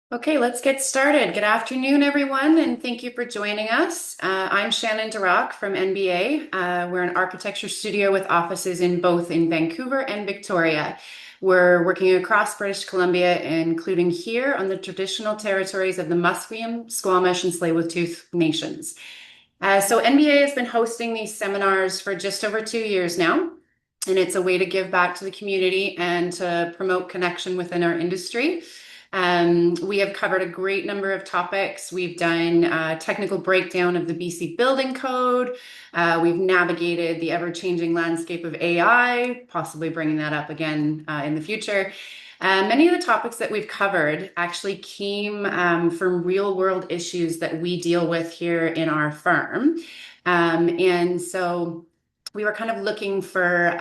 Okay, let's get started. Good afternoon, everyone, and thank you for joining us. I'm Shannon Durack from NBA. We're an architecture studio with offices in both Vancouver and Victoria. We're working across British Columbia, including here on the traditional territories of the Musqueam, Squamish, and Tsleil-Waututh nations. So NBA has been hosting these seminars for just over 2 years now, and it's a way to give back to the community and to promote connection within our industry. We have covered a great number of topics. We've done a technical breakdown of the BC Building Code. We've navigated the ever-changing landscape of AI, possibly bringing that up again in the future. Many of the topics that we've covered actually came from real-world issues that we deal with here in our firm. And so we were kind of looking for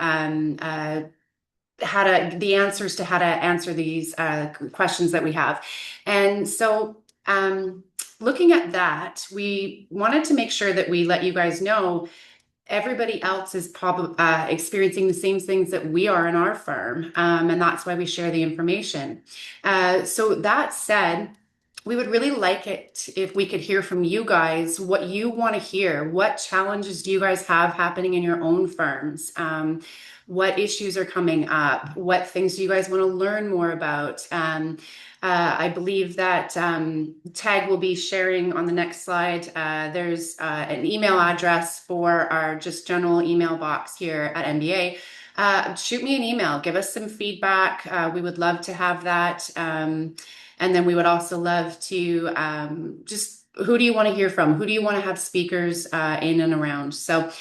the answers to how to answer these questions that we have. And so looking at that, we wanted to make sure that we let you guys know everybody else is probably experiencing the same things that we are in our firm. And that's why we share the information. So that said, we would really like it if we could hear from you guys what you want to hear. What challenges do you guys have happening in your own firms? What issues are coming up? What things do you guys want to learn more about? I believe that Teg will be sharing on the next slide. There's an email address for our just general email box here at NBA. Shoot me an email, give us some feedback. We would love to have that. And then we would also love to just who do you want to hear from? Who do you want to have speakers in and around? So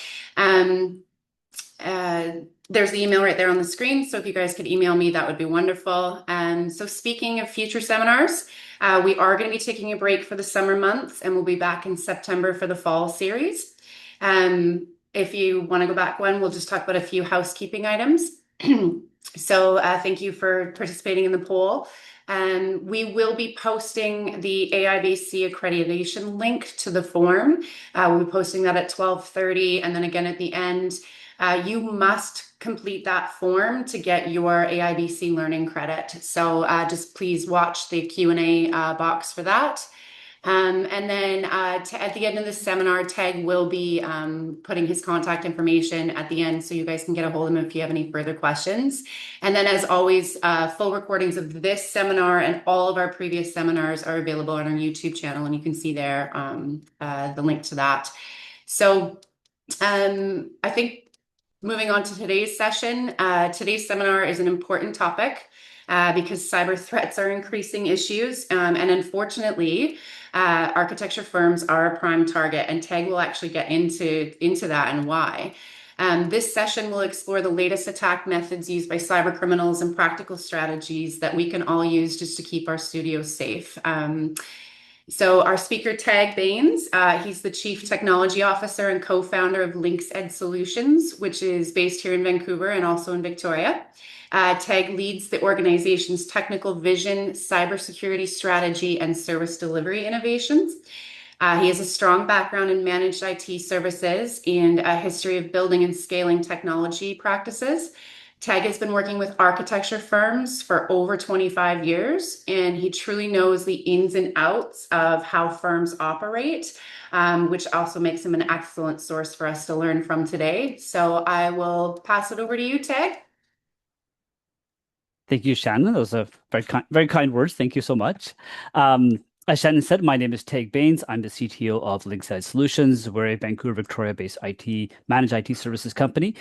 there's the email right there on the screen. So if you guys could email me, that would be wonderful. So speaking of future seminars, we are going to be taking a break for the summer months and we'll be back in September for the fall series. If you want to go back one, we'll just talk about a few housekeeping items. So thank you for participating in the poll. We will be posting the AIBC accreditation link to the form. We'll be posting that at 12:30, and then again at the end. You must complete that form to get your AIBC learning credit. So just please watch the Q&A box for that. And then at the end of the seminar, Teg will be putting his contact information at the end so you guys can get a hold of him if you have any further questions. And then as always, full recordings of this seminar and all of our previous seminars are available on our YouTube channel, and you can see there the link to that. So I think moving on to today's session, today's seminar is an important topic because cyber threats are increasing issues. And unfortunately, architecture firms are a prime target, and Teg will actually get into that and why. This session will explore the latest attack methods used by cyber criminals and practical strategies that we can all use just to keep our studios safe. So our speaker, Teg Bains, he's the Chief Technology Officer and co-founder of Lynxedge Solutions, which is based here in Vancouver and also in Victoria. Teg leads the organization's technical vision, cybersecurity strategy, and service delivery innovations. He has a strong background in managed IT services and a history of building and scaling technology practices. Teg has been working with architecture firms for over 25 years, and he truly knows the ins and outs of how firms operate, which also makes him an excellent source for us to learn from today. So I will pass it over to you, Teg. Thank you, Shannon. Those are very kind words. Thank you so much. As Shannon said, my name is Teg Bains. I'm the CTO of Lynxedge Solutions. We're a Vancouver, Victoria-based managed IT services company.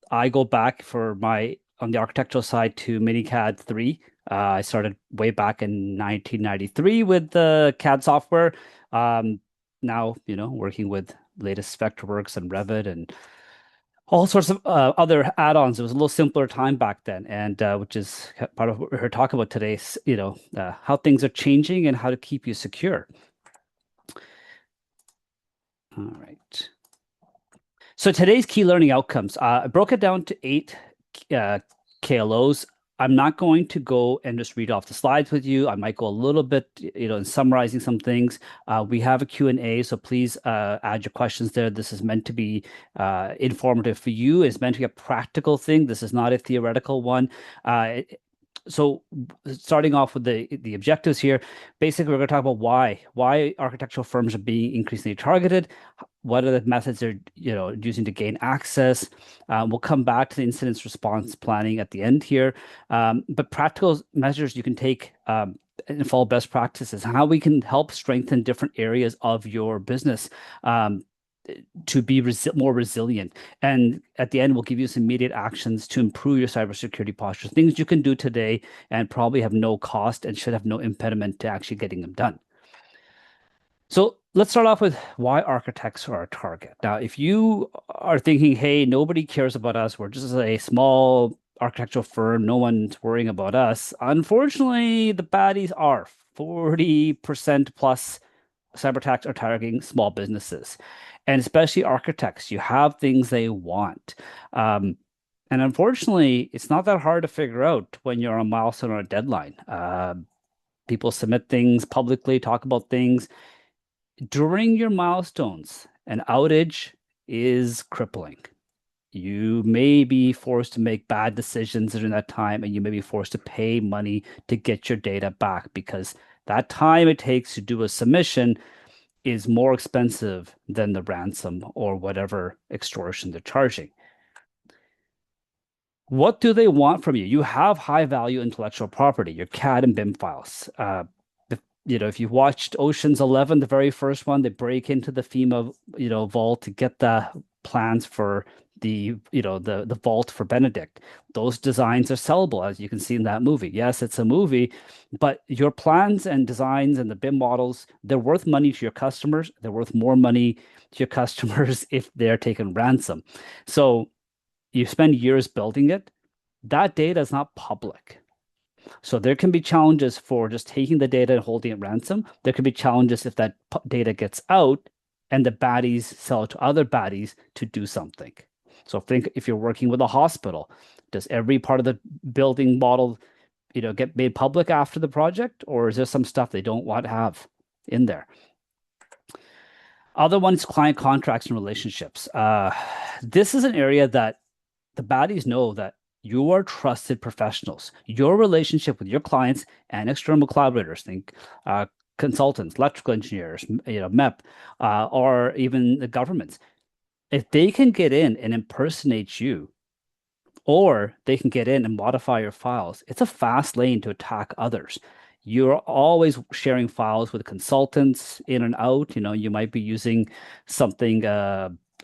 I go back on the architectural side to MiniCAD 3. I started way back in 1993 with the CAD software. Now, working with latest Vectorworks and Revit and all sorts of other add-ons. It was a little simpler time back then, and which is part of what we're talking about today, how things are changing and how to keep you secure. All right. So today's key learning outcomes, I broke it down to 8 KLOs. I'm not going to go and just read off the slides with you. I might go a little bit, in summarizing some things. We have a Q&A, so please add your questions there. This is meant to be informative for you. It's meant to be a practical thing. This is not a theoretical one. So starting off with the objectives here, basically we're going to talk about why architectural firms are being increasingly targeted, what are the methods they're using to gain access. We'll come back to the incident response planning at the end here, but practical measures you can take and follow best practices, how we can help strengthen different areas of your business. To be more resilient. And at the end, we'll give you some immediate actions to improve your cybersecurity posture, things you can do today and probably have no cost and should have no impediment to actually getting them done. So let's start off with why architects are a target. Now, if you are thinking, hey, nobody cares about us, we're just a small architectural firm, no one's worrying about us. Unfortunately, the baddies are 40% plus cyber attacks are targeting small businesses and especially architects. You have things they want. And unfortunately, it's not that hard to figure out when you're on a milestone or a deadline. People submit things publicly, talk about things. During your milestones, an outage is crippling. You may be forced to make bad decisions during that time, and you may be forced to pay money to get your data back because that time it takes to do a submission is more expensive than the ransom or whatever extortion they're charging. What do they want from you? You have high value intellectual property, your CAD and BIM files. If you watched Ocean's 11, the very first one, they break into the FEMA, vault to get the plans for the vault for Benedict. Those designs are sellable, as you can see in that movie. Yes, it's a movie, but your plans and designs and the BIM models, they're worth money to your customers. They're worth more money to your customers if they're taken ransom. So you spend years building it. That data is not public. So there can be challenges for just taking the data and holding it ransom. There could be challenges if that data gets out and the baddies sell it to other baddies to do something. So think if you're working with a hospital, does every part of the building model, get made public after the project, or is there some stuff they don't want to have in there? Other ones, client contracts and relationships. This is an area that the baddies know that you are trusted professionals. Your relationship with your clients and external collaborators, think consultants, electrical engineers, MEP, or even the governments. If they can get in and impersonate you, or they can get in and modify your files, it's a fast lane to attack others. You're always sharing files with consultants in and out. You might be using something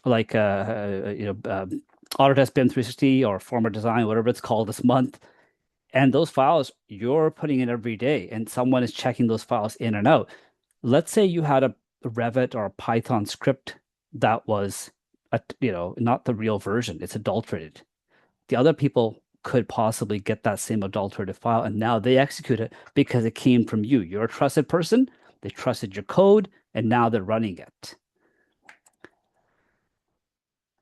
like Autodesk BIM 360 or Forma Design, whatever it's called this month. And those files you're putting in every day, and someone is checking those files in and out. Let's say you had a Revit or a Python script that was, not the real version. It's adulterated. The other people could possibly get that same adulterated file, and now they execute it because it came from you. You're a trusted person. They trusted your code, and now they're running it.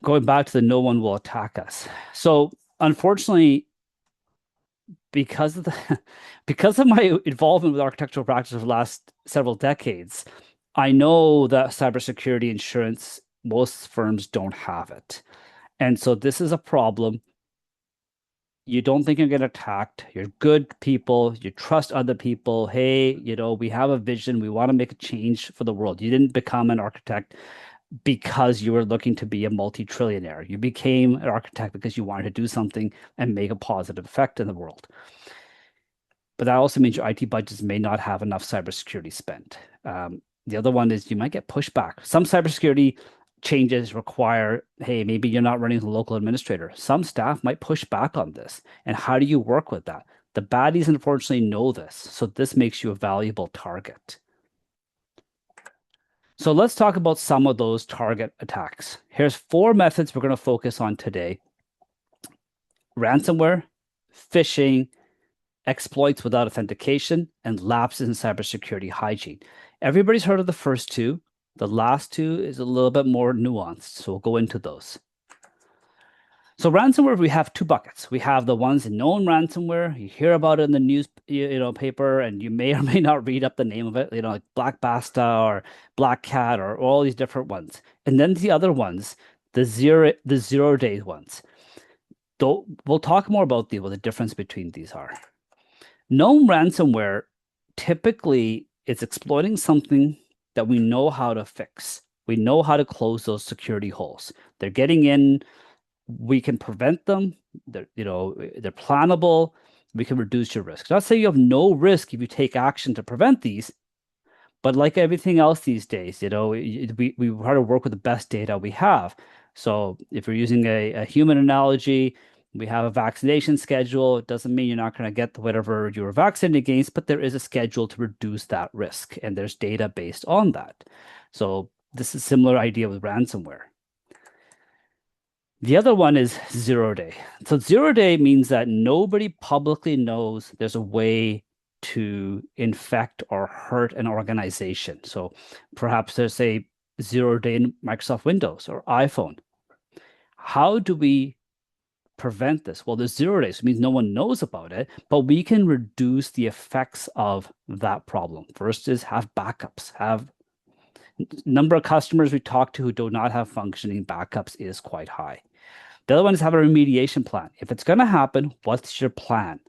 Going back to the no one will attack us. So unfortunately, because of my involvement with architectural practice over the last several decades, I know that cybersecurity insurance, most firms don't have it. And so this is a problem. You don't think you're getting attacked. You're good people. You trust other people. Hey, we have a vision. We want to make a change for the world. You didn't become an architect because you were looking to be a multi-trillionaire. You became an architect because you wanted to do something and make a positive effect in the world. But that also means your IT budgets may not have enough cybersecurity spent. The other one is you might get pushback. Some cybersecurity changes require, hey, maybe you're not running as a local administrator. Some staff might push back on this. And how do you work with that? The baddies unfortunately know this. So this makes you a valuable target. So let's talk about some of those target attacks. Here's 4 methods we're going to focus on today: ransomware, phishing, exploits without authentication, and lapses in cybersecurity hygiene. Everybody's heard of the first 2. The last 2 is a little bit more nuanced, so we'll go into those. So ransomware, we have 2 buckets. We have the ones in known ransomware. You hear about it in the news, paper, and you may or may not read up the name of it, like Black Basta or Black Cat or all these different ones. And then the other ones, the 0-day ones. Though we'll talk more about what the difference between these are. Known ransomware typically it's exploiting something that we know how to fix. We know how to close those security holes. They're getting in, we can prevent them. They're plannable. We can reduce your risk. Not saying you have no risk if you take action to prevent these, but like everything else these days, we try to work with the best data we have. So if you're using a human analogy, we have a vaccination schedule. It doesn't mean you're not going to get whatever you were vaccinated against, but there is a schedule to reduce that risk, and there's data based on that. So this is a similar idea with ransomware. The other one is 0 day. So 0 day means that nobody publicly knows there's a way to infect or hurt an organization. So perhaps there's a 0 day in Microsoft Windows or iPhone. How do we prevent this? Well, there's 0 days, it means no one knows about it, but we can reduce the effects of that problem. First is have backups, have number of customers we talk to who do not have functioning backups is quite high. The other one is have a remediation plan. If it's going to happen, what's your plan?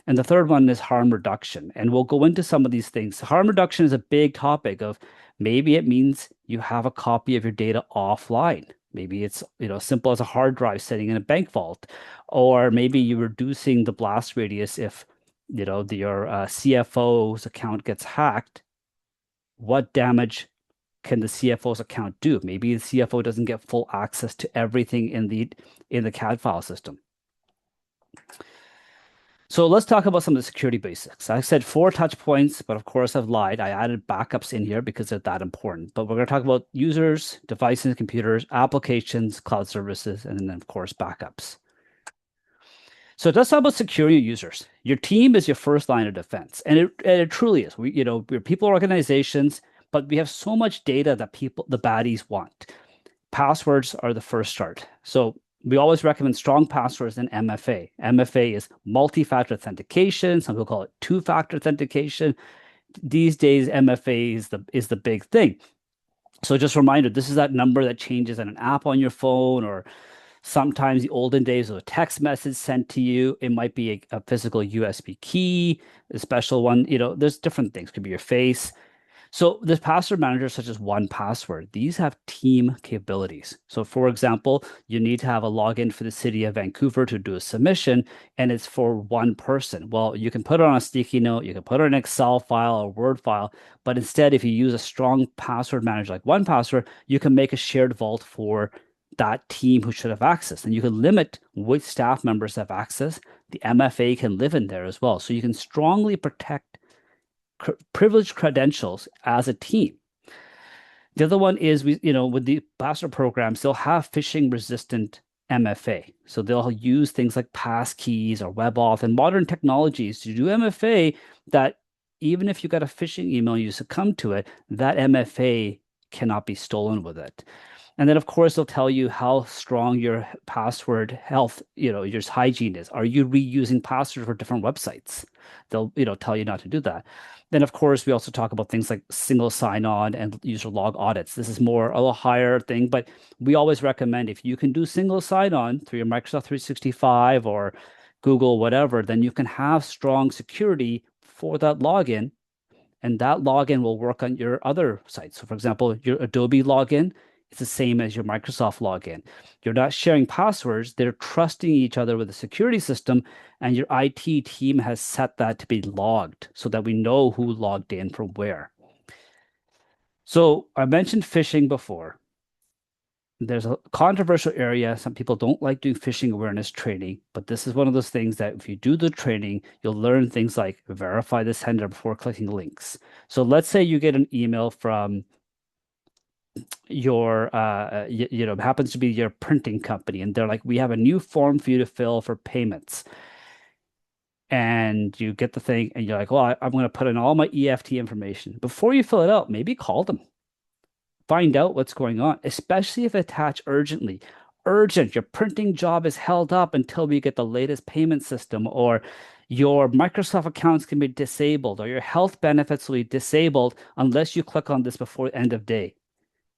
And the third one is harm reduction. And we'll go into some of these things. Harm reduction is a big topic of maybe it means you have a copy of your data offline. Maybe it's simple as a hard drive sitting in a bank vault, or maybe you're reducing the blast radius if your CFO's account gets hacked. What damage can the CFO's account do? Maybe the CFO doesn't get full access to everything in the CAD file system. So let's talk about some of the security basics. I said 4 touch points, but of course I've lied. I added backups in here because they're that important. But we're going to talk about users, devices, computers, applications, cloud services, and then of course backups. So let's talk about securing your users. Your team is your first line of defense, and it truly is. We're people organizations, but we have so much data that the baddies want. Passwords are the first start. So we always recommend strong passwords and MFA. MFA is multi-factor authentication. Some people call it two-factor authentication. These days, MFA is the big thing. So just a reminder, this is that number that changes in an app on your phone, or sometimes the olden days of a text message sent to you. It might be a physical USB key, a special one. There's different things. It could be your face. So there's password managers such as 1Password. These have team capabilities. So for example, you need to have a login for the city of Vancouver to do a submission, and it's for one person. Well, you can put it on a sticky note, you can put it in an Excel file or Word file, but instead, if you use a strong password manager like 1Password, you can make a shared vault for that team who should have access. And you can limit which staff members have access. The MFA can live in there as well. So you can strongly protect privileged credentials as a team. The other one is with the password programs, they'll have phishing resistant MFA. So they'll use things like passkeys or WebAuth and modern technologies to do MFA that even if you got a phishing email, you succumb to it, that MFA cannot be stolen with it. And then, of course, they'll tell you how strong your password health, your hygiene is. Are you reusing passwords for different websites? They'll, tell you not to do that. Then, of course, we also talk about things like single sign-on and user log audits. This is a little higher thing, but we always recommend if you can do single sign-on through your Microsoft 365 or Google, whatever, then you can have strong security for that login, and that login will work on your other sites. So, for example, your Adobe login, it's the same as your Microsoft login. You're not sharing passwords. They're trusting each other with a security system, and your IT team has set that to be logged so that we know who logged in from where. So I mentioned phishing before. There's a controversial area. Some people don't like doing phishing awareness training, but this is one of those things that if you do the training, you'll learn things like verify the sender before clicking links. So let's say you get an email from your happens to be your printing company, and they're like, we have a new form for you to fill for payments, and you get the thing and you're like, well, I'm going to put in all my EFT information. Before you fill it out, maybe call them, find out what's going on, especially if attached urgently. Urgent, your printing job is held up until we get the latest payment system, or your Microsoft accounts can be disabled, or your health benefits will be disabled unless you click on this before end of day.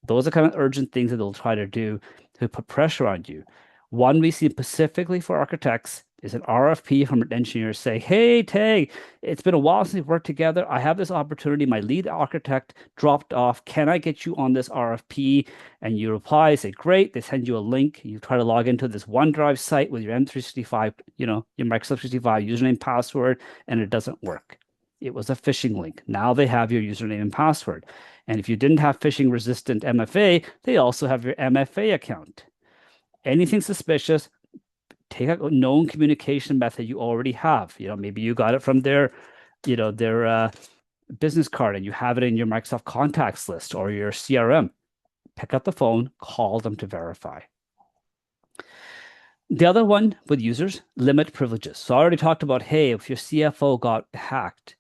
Those are kind of urgent things that they'll try to do to put pressure on you. One we see specifically for architects is an RFP from an engineer say, hey, Tag, it's been a while since we've worked together. I have this opportunity. My lead architect dropped off. Can I get you on this RFP? And you reply, say, great. They send you a link. You try to log into this OneDrive site with your M365, your Microsoft 365 username, password, and it doesn't work. It was a phishing link. Now they have your username and password. And if you didn't have phishing resistant MFA, they also have your MFA account. Anything suspicious, take a known communication method you already have. Maybe you got it from their business card and you have it in your Microsoft contacts list or your CRM. Pick up the phone, call them to verify. The other one with users, limit privileges. So I already talked about, hey, if your CFO got hacked,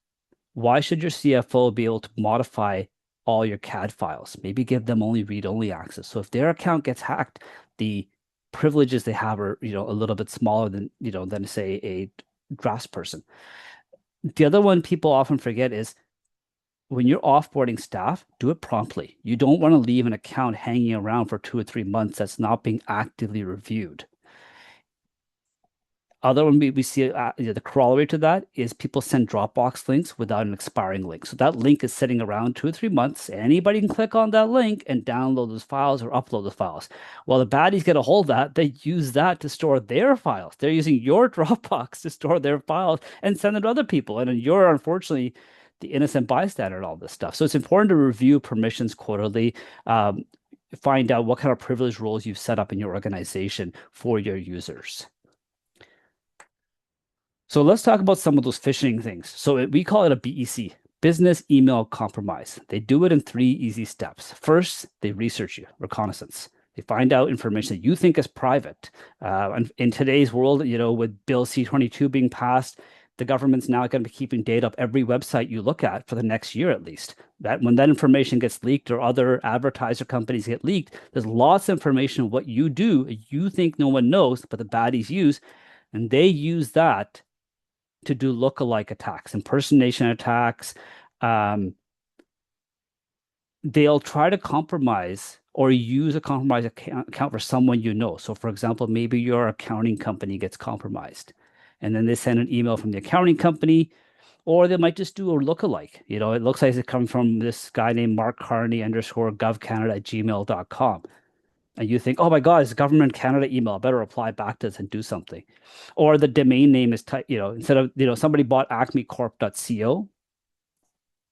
why should your CFO be able to modify all your CAD files? Maybe give them only read-only access. So if their account gets hacked, the privileges they have are, a little bit smaller than say a drafts person. The other one people often forget is when you're offboarding staff, do it promptly. You don't want to leave an account hanging around for 2 or 3 months that's not being actively reviewed. Other one we see the corollary to that is people send Dropbox links without an expiring link. So that link is sitting around 2 or 3 months. Anybody can click on that link and download those files or upload the files. Well, the baddies get a hold of that. They use that to store their files. They're using your Dropbox to store their files and send it to other people. And then you're unfortunately the innocent bystander in all this stuff. So it's important to review permissions quarterly. Find out what kind of privilege roles you've set up in your organization for your users. So let's talk about some of those phishing things. So we call it a BEC, business email compromise. They do it in 3 easy steps. First, they research you, reconnaissance. They find out information that you think is private. And in today's world, with Bill C-22 being passed, the government's now going to be keeping data of every website you look at for the next year at least. That when that information gets leaked or other advertiser companies get leaked, there's lots of information of what you do, you think no one knows, but the baddies use, and they use that to do lookalike attacks, impersonation attacks. They'll try to compromise or use a compromised account for someone you know. So, for example, maybe your accounting company gets compromised, and then they send an email from the accounting company, or they might just do a lookalike. It looks like it's coming from this guy named Mark Carney _govcanada@gmail.com. And you think, oh my God, it's a government Canada email. I better reply back to this and do something. Or the domain name is, instead of, somebody bought acmecorp.co,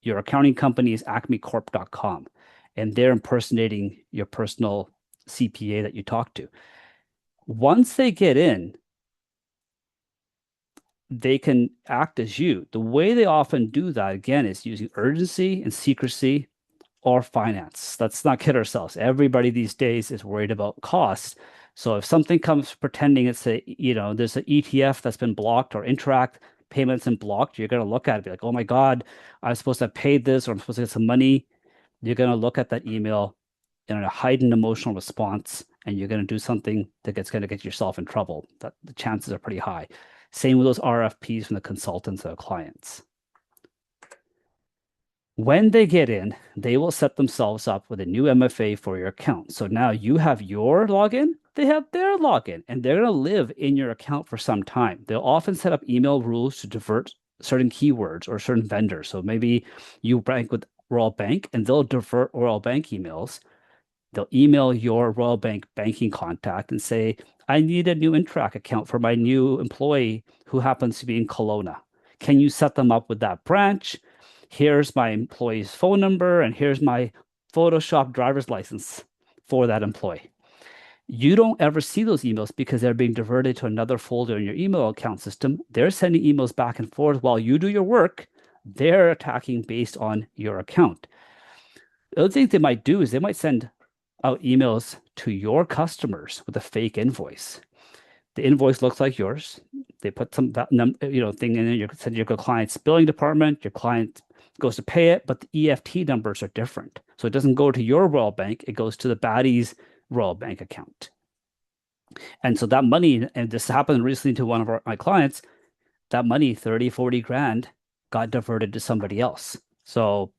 your accounting company is acmecorp.com, and they're impersonating your personal CPA that you talk to. Once they get in, they can act as you. The way they often do that, again, is using urgency and secrecy or finance. Let's not kid ourselves. Everybody these days is worried about costs. So if something comes pretending it's there's an ETF that's been blocked or Interact payments been blocked, you're going to look at it and be like, oh my God, I'm supposed to have paid this or I'm supposed to get some money. You're going to look at that email in a heightened emotional response and you're going to do something that's going to get yourself in trouble. That the chances are pretty high. Same with those RFPs from the consultants or clients. When they get in, they will set themselves up with a new MFA for your account. So now you have your login, they have their login, and they're going to live in your account for some time. They'll often set up email rules to divert certain keywords or certain vendors. So maybe you bank with Royal Bank and they'll divert Royal Bank emails. They'll email your Royal Bank banking contact and say, I need a new Interact account for my new employee who happens to be in Kelowna. Can you set them up with that branch? Here's my employee's phone number, and here's my Photoshop driver's license for that employee. You don't ever see those emails because they're being diverted to another folder in your email account system. They're sending emails back and forth while you do your work. They're attacking based on your account. The other thing they might do is they might send out emails to your customers with a fake invoice. The invoice looks like yours. They put some thing in it. You send your client's billing department. Your client goes to pay it, but the EFT numbers are different. So it doesn't go to your Royal Bank. It goes to the baddie's Royal Bank account. And so that money, and this happened recently to one of my clients, that money, 30, 40 grand, got diverted to somebody else. So,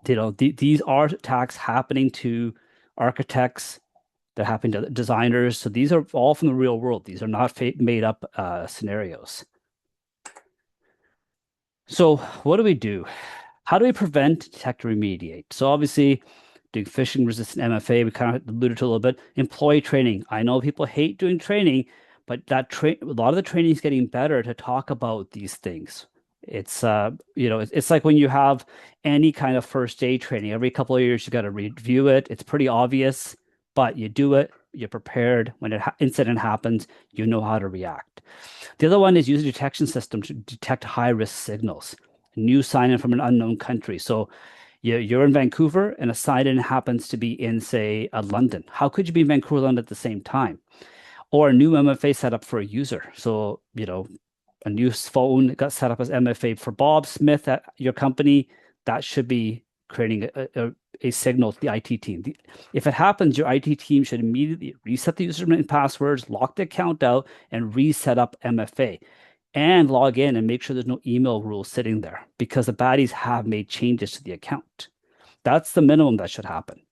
these are attacks happening to architects, They're happening to designers. So these are all from the real world. These are not made up scenarios. So what do we do? How do we prevent, detect, and remediate? So obviously, doing phishing resistant MFA, we kind of alluded to a little bit. Employee training. I know people hate doing training, but a lot of the training is getting better to talk about these things. It's like when you have any kind of first aid training, every couple of years you got to review it. It's pretty obvious, but you do it, you're prepared. When an incident happens, you know how to react. The other one is use a detection system to detect high risk signals. New sign in from an unknown country. So you're in Vancouver and a sign in happens to be in, say, London. How could you be in Vancouver, London at the same time? Or a new MFA set up for a user. So, a new phone got set up as MFA for Bob Smith at your company. That should be creating a signal to the IT team. If it happens, your IT team should immediately reset the username and passwords, lock the account out, and reset up MFA and log in and make sure there's no email rules sitting there because the baddies have made changes to the account. That's the minimum that should happen.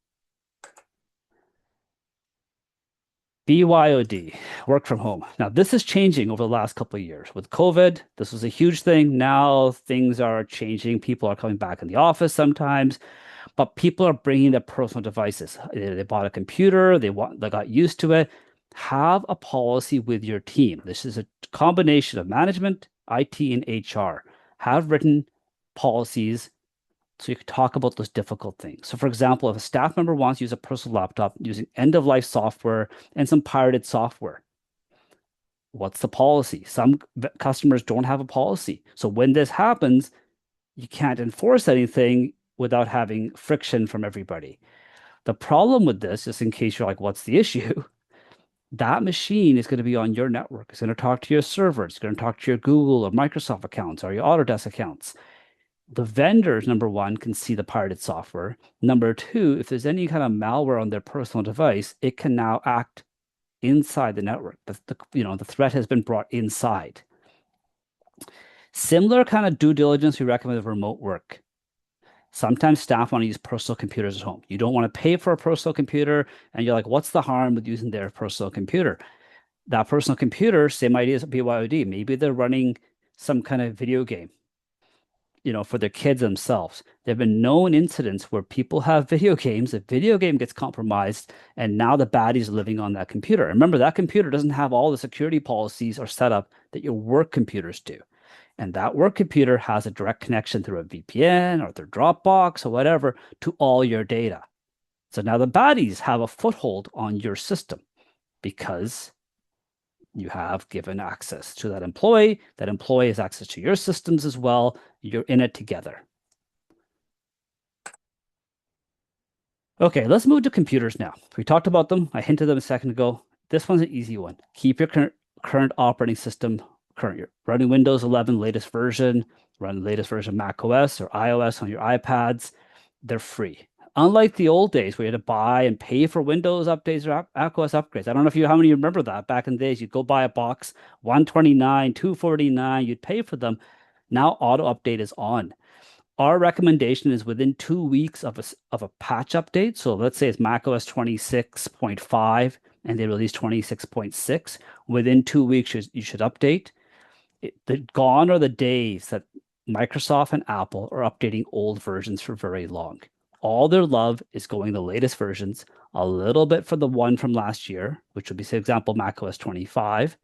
BYOD, work from home. Now, this is changing over the last couple of years. With COVID, this was a huge thing. Now things are changing. People are coming back in the office sometimes, but people are bringing their personal devices. They bought a computer, they got used to it. Have a policy with your team. This is a combination of management, IT, and HR. Have written policies so you can talk about those difficult things. So, for example, if a staff member wants to use a personal laptop using end-of-life software and some pirated software, what's the policy? Some customers don't have a policy. So when this happens, you can't enforce anything without having friction from everybody. The problem with this, just in case you're like, what's the issue? That machine is going to be on your network. It's going to talk to your server. It's going to talk to your Google or Microsoft accounts or your Autodesk accounts. The vendors, number one, can see the pirated software. Number two, if there's any kind of malware on their personal device, it can now act inside the network. The threat has been brought inside. Similar kind of due diligence we recommend with remote work. Sometimes staff want to use personal computers at home. You don't want to pay for a personal computer, and you're like, what's the harm with using their personal computer? That personal computer, same idea as BYOD. Maybe they're running some kind of video game, for their kids themselves. There have been known incidents where people have video games, a video game gets compromised, and now the baddies are living on that computer. Remember, that computer doesn't have all the security policies or setup that your work computers do. And that work computer has a direct connection through a VPN or through Dropbox or whatever to all your data. So now the baddies have a foothold on your system because you have given access to that employee. That employee has access to your systems as well. You're in it together. Okay, let's move to computers now. We talked about them. I hinted them a second ago. This one's an easy one. Keep your current operating system current. You're running Windows 11 latest version, run the latest version of Mac OS or iOS on your iPads. They're free. Unlike the old days where you had to buy and pay for Windows updates or Mac OS upgrades. I don't know how many of you remember that back in the days. You'd go buy a box, 129, 249, you'd pay for them. Now auto update is on. Our recommendation is within 2 weeks of a patch update. So let's say it's macOS 26.5 and they release 26.6. Within 2 weeks, you should update. Gone are the days that Microsoft and Apple are updating old versions for very long. All their love is going the latest versions, a little bit for the one from last year, which would be, for example, macOS 25,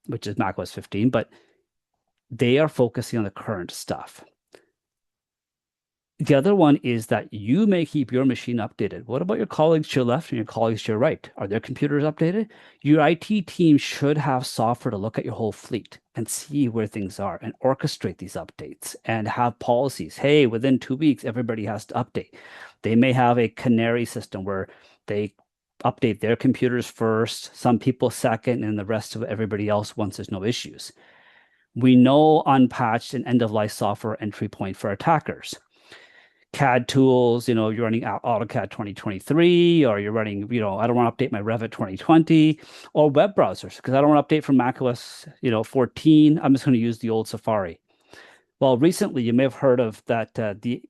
which is macOS 15, but they are focusing on the current stuff. The other one is that you may keep your machine updated. What about your colleagues to your left and your colleagues to your right? Are their computers updated? Your IT team should have software to look at your whole fleet and see where things are and orchestrate these updates and have policies. Hey, within 2 weeks, everybody has to update. They may have a canary system where they update their computers first, some people second, and the rest of everybody else once there's no issues. We know unpatched and end-of-life software entry point for attackers. CAD tools, you're running AutoCAD 2023, or you're running, I don't want to update my Revit 2020, or web browsers, because I don't want to update from macOS, 14. I'm just going to use the old Safari. Well, recently you may have heard of that the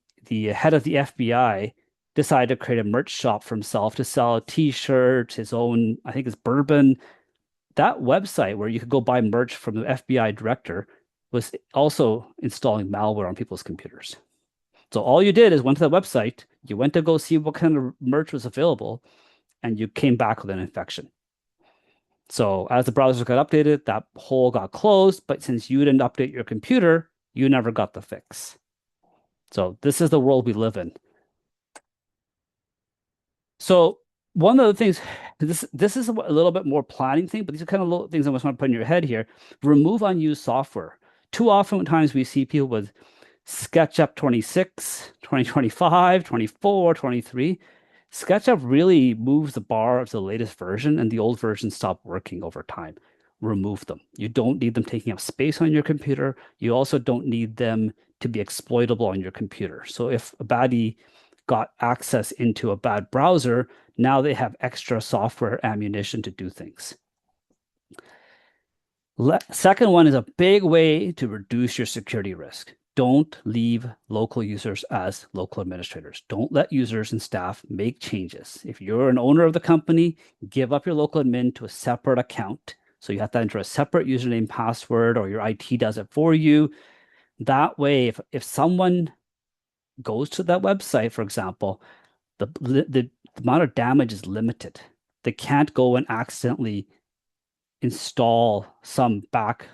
head of the FBI decided to create a merch shop for himself to sell t-shirts, his own, I think it's bourbon. That website where you could go buy merch from the FBI director was also installing malware on people's computers. So all you did is went to the website, you went to go see what kind of merch was available, and you came back with an infection. So as the browser got updated, that hole got closed, but since you didn't update your computer, you never got the fix. So this is the world we live in. So one of the things, this is a little bit more planning thing, but these are kind of little things I just want to put in your head here. Remove unused software. Too often times we see people with SketchUp 26, 2025, 24, 23. SketchUp really moves the bar of the latest version, and the old versions stop working over time. Remove them. You don't need them taking up space on your computer. You also don't need them to be exploitable on your computer. So if a baddie got access into a bad browser, now they have extra software ammunition to do things. Second one is a big way to reduce your security risk. Don't leave local users as local administrators. Don't let users and staff make changes. If you're an owner of the company, give up your local admin to a separate account. So you have to enter a separate username, password, or your IT does it for you. That way, if someone goes to that website, for example, the amount of damage is limited. They can't go and accidentally install some back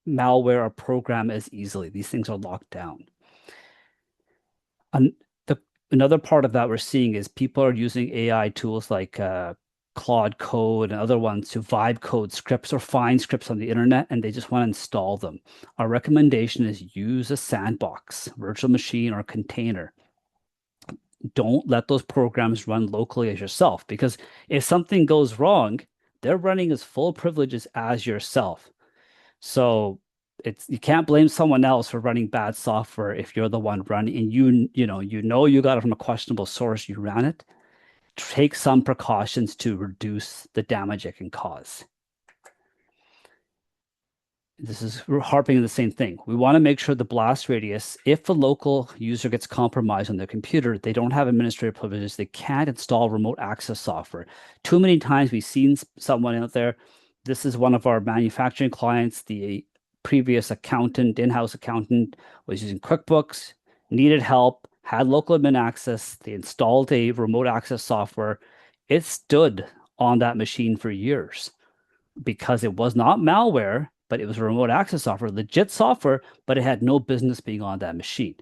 malware or program as easily. These things are locked down. And another part of that we're seeing is people are using AI tools like Claude Code and other ones to vibe code scripts or find scripts on the internet, and they just want to install them. Our recommendation is use a sandbox, virtual machine, or container. Don't let those programs run locally as yourself, because if something goes wrong, they're running as full privileges as yourself. So you can't blame someone else for running bad software if you're the one running and you know you got it from a questionable source, you ran it. Take some precautions to reduce the damage it can cause. This is harping on the same thing. We want to make sure the blast radius, if a local user gets compromised on their computer, they don't have administrative privileges, they can't install remote access software. Too many times we've seen someone out there. This is one of our manufacturing clients. The previous accountant, in-house accountant, was using QuickBooks, needed help, had local admin access. They installed a remote access software. It stood on that machine for years because it was not malware, but it was a remote access software, legit software, but it had no business being on that machine.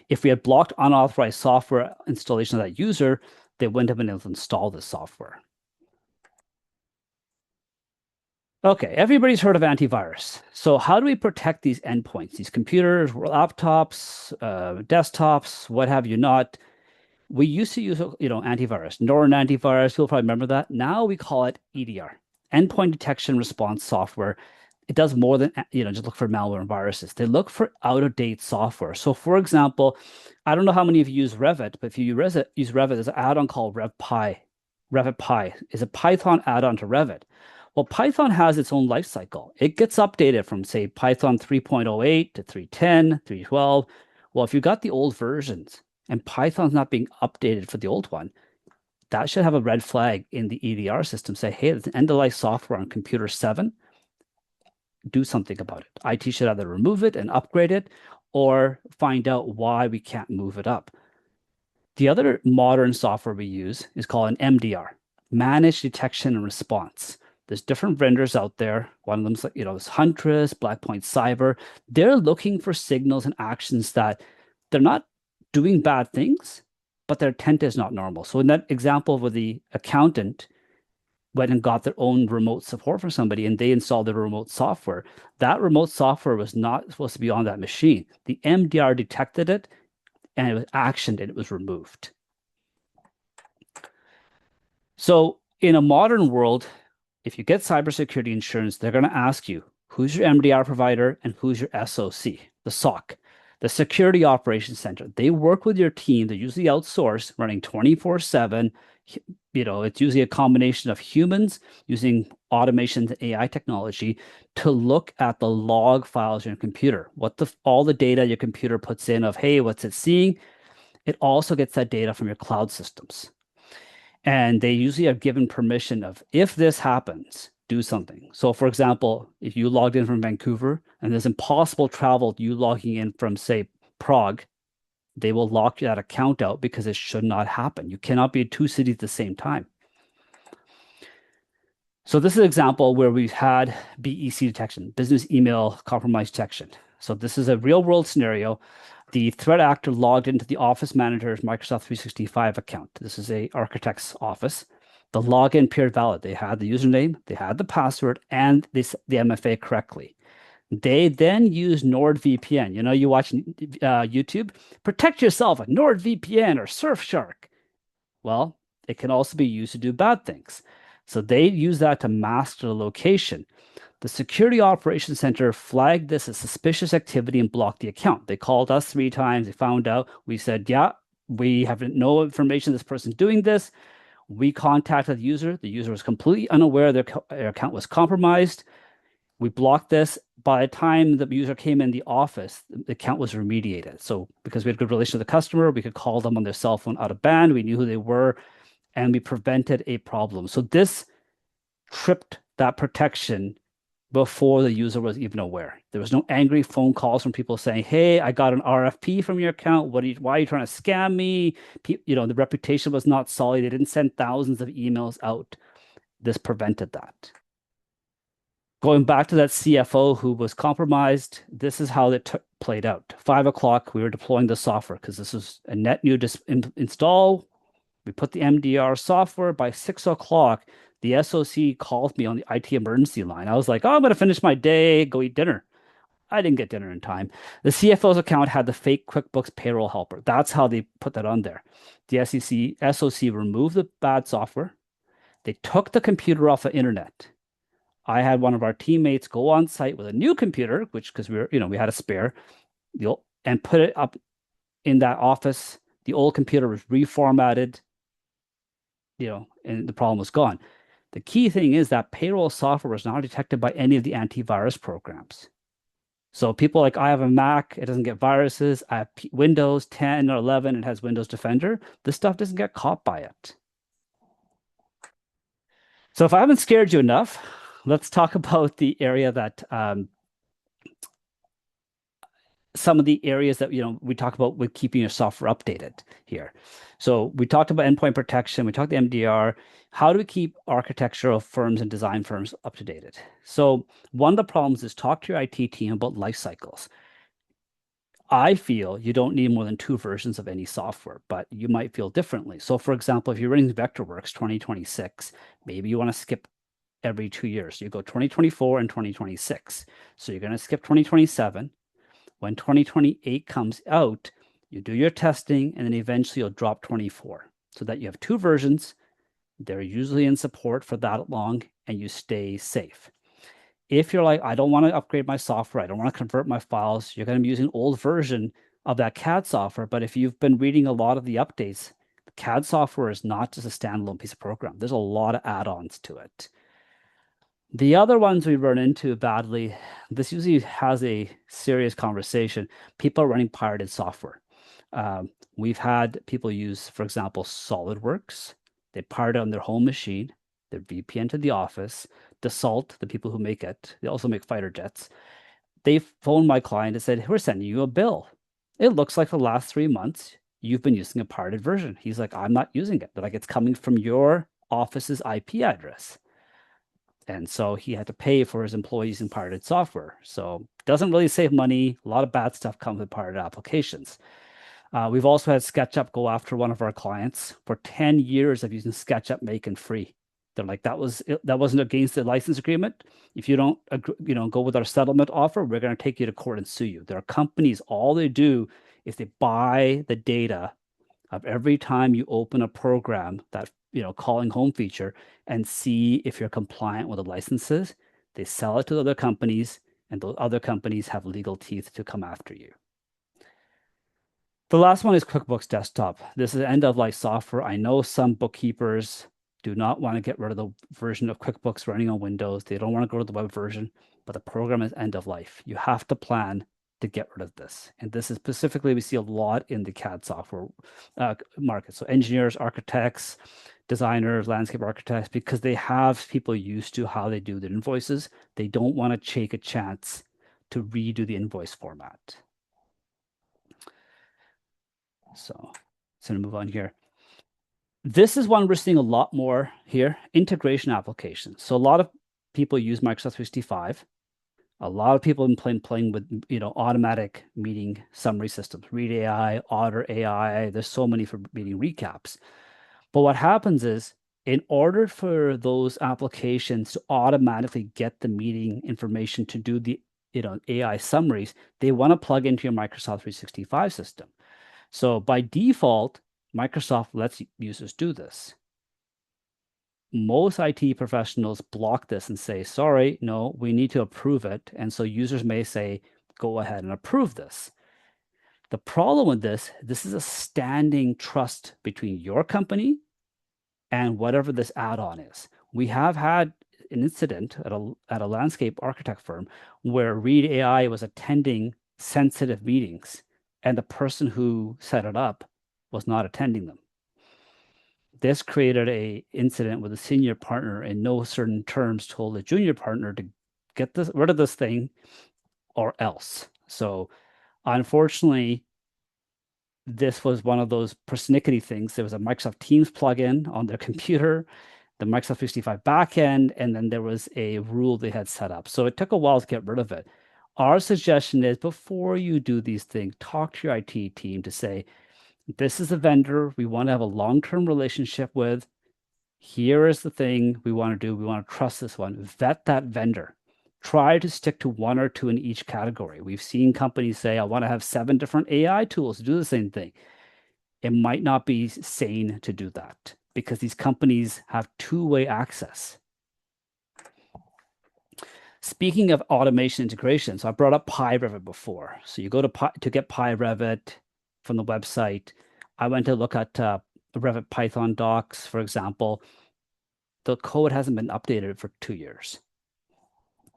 If we had blocked unauthorized software installation of that user, they wouldn't have been able to install this software. Okay, everybody's heard of antivirus. So how do we protect these endpoints, these computers, laptops, desktops, what have you not? We used to use, antivirus, Norton antivirus. You'll probably remember that. Now we call it EDR, endpoint detection response software. It does more than, just look for malware and viruses. They look for out-of-date software. So for example, I don't know how many of you use Revit, but if you use Revit, there's an add-on called RevPy. RevitPy is a Python add-on to Revit. Well, Python has its own life cycle. It gets updated from, say, Python 3.08 to 3.10, 3.12. Well, if you got the old versions and Python's not being updated for the old one, that should have a red flag in the EDR system. Say, hey, there's an end-of-life software on computer 7. Do something about it. IT should either remove it and upgrade it or find out why we can't move it up. The other modern software we use is called an MDR, Managed Detection and Response. There's different vendors out there. One of them's is Huntress, Blackpoint Cyber. They're looking for signals and actions that they're not doing bad things, but their intent is not normal. So in that example where the accountant went and got their own remote support for somebody and they installed the remote software, that remote software was not supposed to be on that machine. The MDR detected it and it was actioned and it was removed. So in a modern world, if you get cybersecurity insurance, they're going to ask you, who's your MDR provider and who's your SOC, the SOC, the Security Operations Center. They work with your team. They're usually outsourced, running 24/7. It's usually a combination of humans using automation and AI technology to look at the log files in your computer, all the data your computer puts in of, hey, what's it seeing? It also gets that data from your cloud systems. And they usually have given permission of if this happens, do something. So for example, if you logged in from Vancouver and there's impossible travel, you logging in from, say, Prague, they will lock that account out because it should not happen. You cannot be in two cities at the same time. So this is an example where we've had BEC detection, business email compromise detection. So this is a real world scenario. The threat actor logged into the Office Manager's Microsoft 365 account. This is a architect's office. The login appeared valid. They had the username, they had the password, and the MFA correctly. They then use NordVPN. You know, you watch YouTube, protect yourself with NordVPN or Surfshark. Well, it can also be used to do bad things. So they use that to mask the location. The Security Operations Center flagged this as suspicious activity and blocked the account. They called us 3 times. They found out. We said, yeah, we have no information this person's doing this. We contacted the user. The user was completely unaware their account was compromised. We blocked this. By the time the user came in the office, the account was remediated. So because we had a good relation with the customer, we could call them on their cell phone out of band. We knew who they were, and we prevented a problem. So this tripped that protection before the user was even aware. There was no angry phone calls from people saying, hey, I got an RFP from your account. Why are you trying to scam me? The reputation was not solid. They didn't send thousands of emails out. This prevented that. Going back to that CFO who was compromised, this is how it played out. 5 o'clock, we were deploying the software because this was a net new install. We put the MDR software. By 6 o'clock, the SOC called me on the IT emergency line. I was like, oh, I'm going to finish my day, go eat dinner. I didn't get dinner in time. The CFO's account had the fake QuickBooks payroll helper. That's how they put that on there. The SOC removed the bad software. They took the computer off the internet. I had one of our teammates go on site with a new computer, because we had a spare, and put it up in that office. The old computer was reformatted, and the problem was gone. The key thing is that payroll software was not detected by any of the antivirus programs. So people like, I have a Mac, it doesn't get viruses. I have Windows 10 or 11, it has Windows Defender. This stuff doesn't get caught by it. So if I haven't scared you enough, let's talk about the area that some of the areas that we talk about with keeping your software updated here. So we talked about endpoint protection, we talked MDR. How do we keep architectural firms and design firms up to date? So one of the problems is talk to your IT team about life cycles. I feel you don't need more than 2 versions of any software, but you might feel differently. So for example, if you're running Vectorworks 2026, maybe you want to skip every 2 years. So you go 2024 and 2026. So you're going to skip 2027. When 2028 comes out, you do your testing, and then eventually you'll drop 24 so that you have 2 versions. They're usually in support for that long, and you stay safe. If you're like, I don't want to upgrade my software, I don't want to convert my files, you're going to be using an old version of that CAD software. But if you've been reading a lot of the updates, the CAD software is not just a standalone piece of program. There's a lot of add-ons to it. The other ones we run into badly, this usually has a serious conversation. People are running pirated software. We've had people use, for example, SolidWorks. They pirate it on their home machine. They VPN to the office. Dassault, the people who make it, they also make fighter jets. They phoned my client and said, we're sending you a bill. It looks like the last 3 months you've been using a pirated version. He's like, I'm not using it. They're like, it's coming from your office's IP address. And so he had to pay for his employees in pirated software. So it doesn't really save money. A lot of bad stuff comes with pirated applications. We've also had SketchUp go after one of our clients for 10 years of using SketchUp Make and Free. They're like, that wasn't against the license agreement. If you don't go with our settlement offer, we're going to take you to court and sue you. There are companies, all they do is they buy the data of every time you open a program, that calling home feature, and see if you're compliant with the licenses. They sell it to other companies, and those other companies have legal teeth to come after you. The last one is QuickBooks Desktop. This is end-of-life software. I know some bookkeepers do not want to get rid of the version of QuickBooks running on Windows. They don't want to go to the web version, but the program is end of life. You have to plan to get rid of this. And this is specifically, we see a lot in the CAD software market. So engineers, architects, designers, landscape architects, because they have people used to how they do their invoices. They don't want to take a chance to redo the invoice format. So gonna move on here. This is one we're seeing a lot more here, integration applications. So a lot of people use Microsoft 365. A lot of people have been playing with, automatic meeting summary systems, Read AI, Otter AI. There's so many for meeting recaps. But what happens is, in order for those applications to automatically get the meeting information to do the AI summaries, they want to plug into your Microsoft 365 system. So by default, Microsoft lets users do this. Most IT professionals block this and say, sorry, no, we need to approve it. And so users may say, go ahead and approve this. The problem with this is a standing trust between your company and whatever this add-on is. We have had an incident at a landscape architect firm where Read AI was attending sensitive meetings, and the person who set it up was not attending them. This created a incident with a senior partner in no certain terms told a junior partner to get rid of this thing or else. So unfortunately, this was one of those persnickety things. There was a Microsoft Teams plugin on their computer, the Microsoft 365 backend, and then there was a rule they had set up. So it took a while to get rid of it. Our suggestion is, before you do these things, talk to your IT team to say, this is a vendor we want to have a long-term relationship with. Here is the thing we want to do. We want to trust this one. Vet that vendor. Try to stick to one or two in each category. We've seen companies say, I want to have 7 different AI tools to do the same thing. It might not be sane to do that because these companies have two-way access. Speaking of automation integration, so I brought up PyRevit before. So you go to get PyRevit from the website. I went to look at Revit Python docs, for example. The code hasn't been updated for 2 years.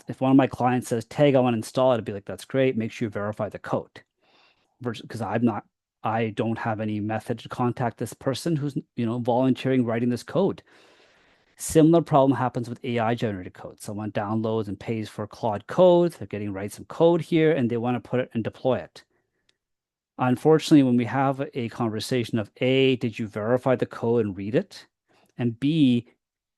If one of my clients says, Teg, I want to install it, I'd be like, that's great. Make sure you verify the code. Because I don't have any method to contact this person who's volunteering writing this code. Similar problem happens with AI generated code. Someone downloads and pays for Claude code. They're getting write some code here and they want to put it and deploy it. Unfortunately, when we have a conversation of A, did you verify the code and read it? And B,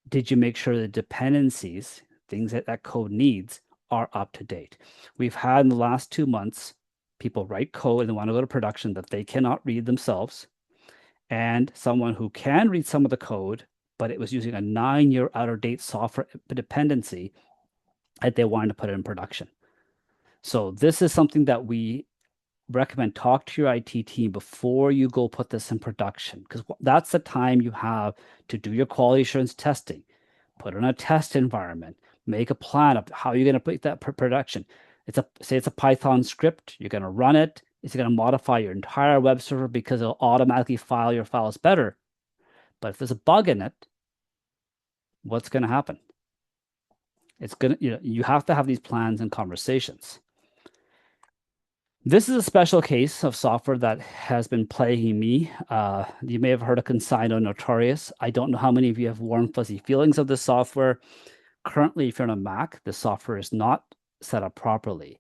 did you make sure the dependencies, things that code needs, are up to date? We've had in the last 2 months, people write code and they want to go to production that they cannot read themselves. And someone who can read some of the code, but it was using a 9-year out-of-date software dependency that they wanted to put it in production. So this is something that we recommend. Talk to your IT team before you go put this in production, because that's the time you have to do your quality assurance testing, put it in a test environment, make a plan of how you're going to put that production. Say it's a Python script, you're going to run it. It's going to modify your entire web server because it'll automatically file your files better. But if there's a bug in it, what's going to happen? It's going to, you have to have these plans and conversations. This is a special case of software that has been plaguing me. You may have heard of Consigno Notorious. I don't know how many of you have warm, fuzzy feelings of this software. Currently, if you're on a Mac, the software is not set up properly.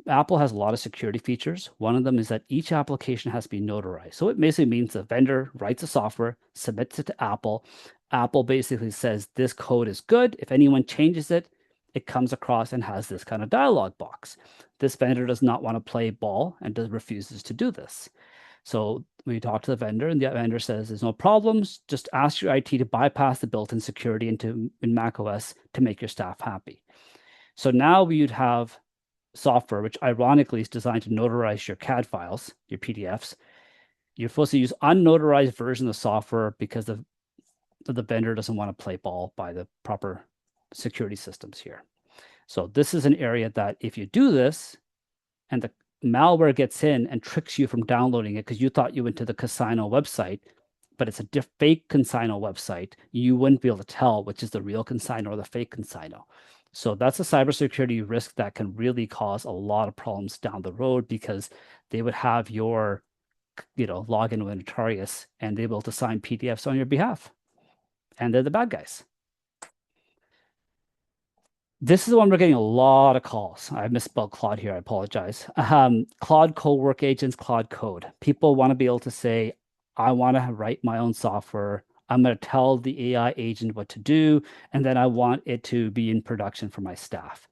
Apple has a lot of security features. One of them is that each application has to be notarized. So it basically means the vendor writes a software, submits it to Apple. Apple basically says this code is good. If anyone changes it, it comes across and has this kind of dialog box. This vendor does not want to play ball and refuses to do this. So we talk to the vendor and the vendor says there's no problems. Just ask your IT to bypass the built-in security in macOS to make your staff happy. So now you'd have software, which ironically is designed to notarize your CAD files, your PDFs. You're supposed to use unnotarized version of the software because the vendor doesn't want to play ball by the proper security systems here. So this is an area that if you do this and the malware gets in and tricks you from downloading it because you thought you went to the Consigno website, but it's a fake Consigno website, you wouldn't be able to tell which is the real Consigno or the fake Consigno. So that's a cybersecurity risk that can really cause a lot of problems down the road because they would have your, login with Notorious and they're able to sign PDFs on your behalf. And they're the bad guys. This is the one we're getting a lot of calls. I misspelled Claude here. I apologize. Claude co-work agents, Claude code. People want to be able to say, I want to write my own software. I'm going to tell the AI agent what to do, and then I want it to be in production for my staff.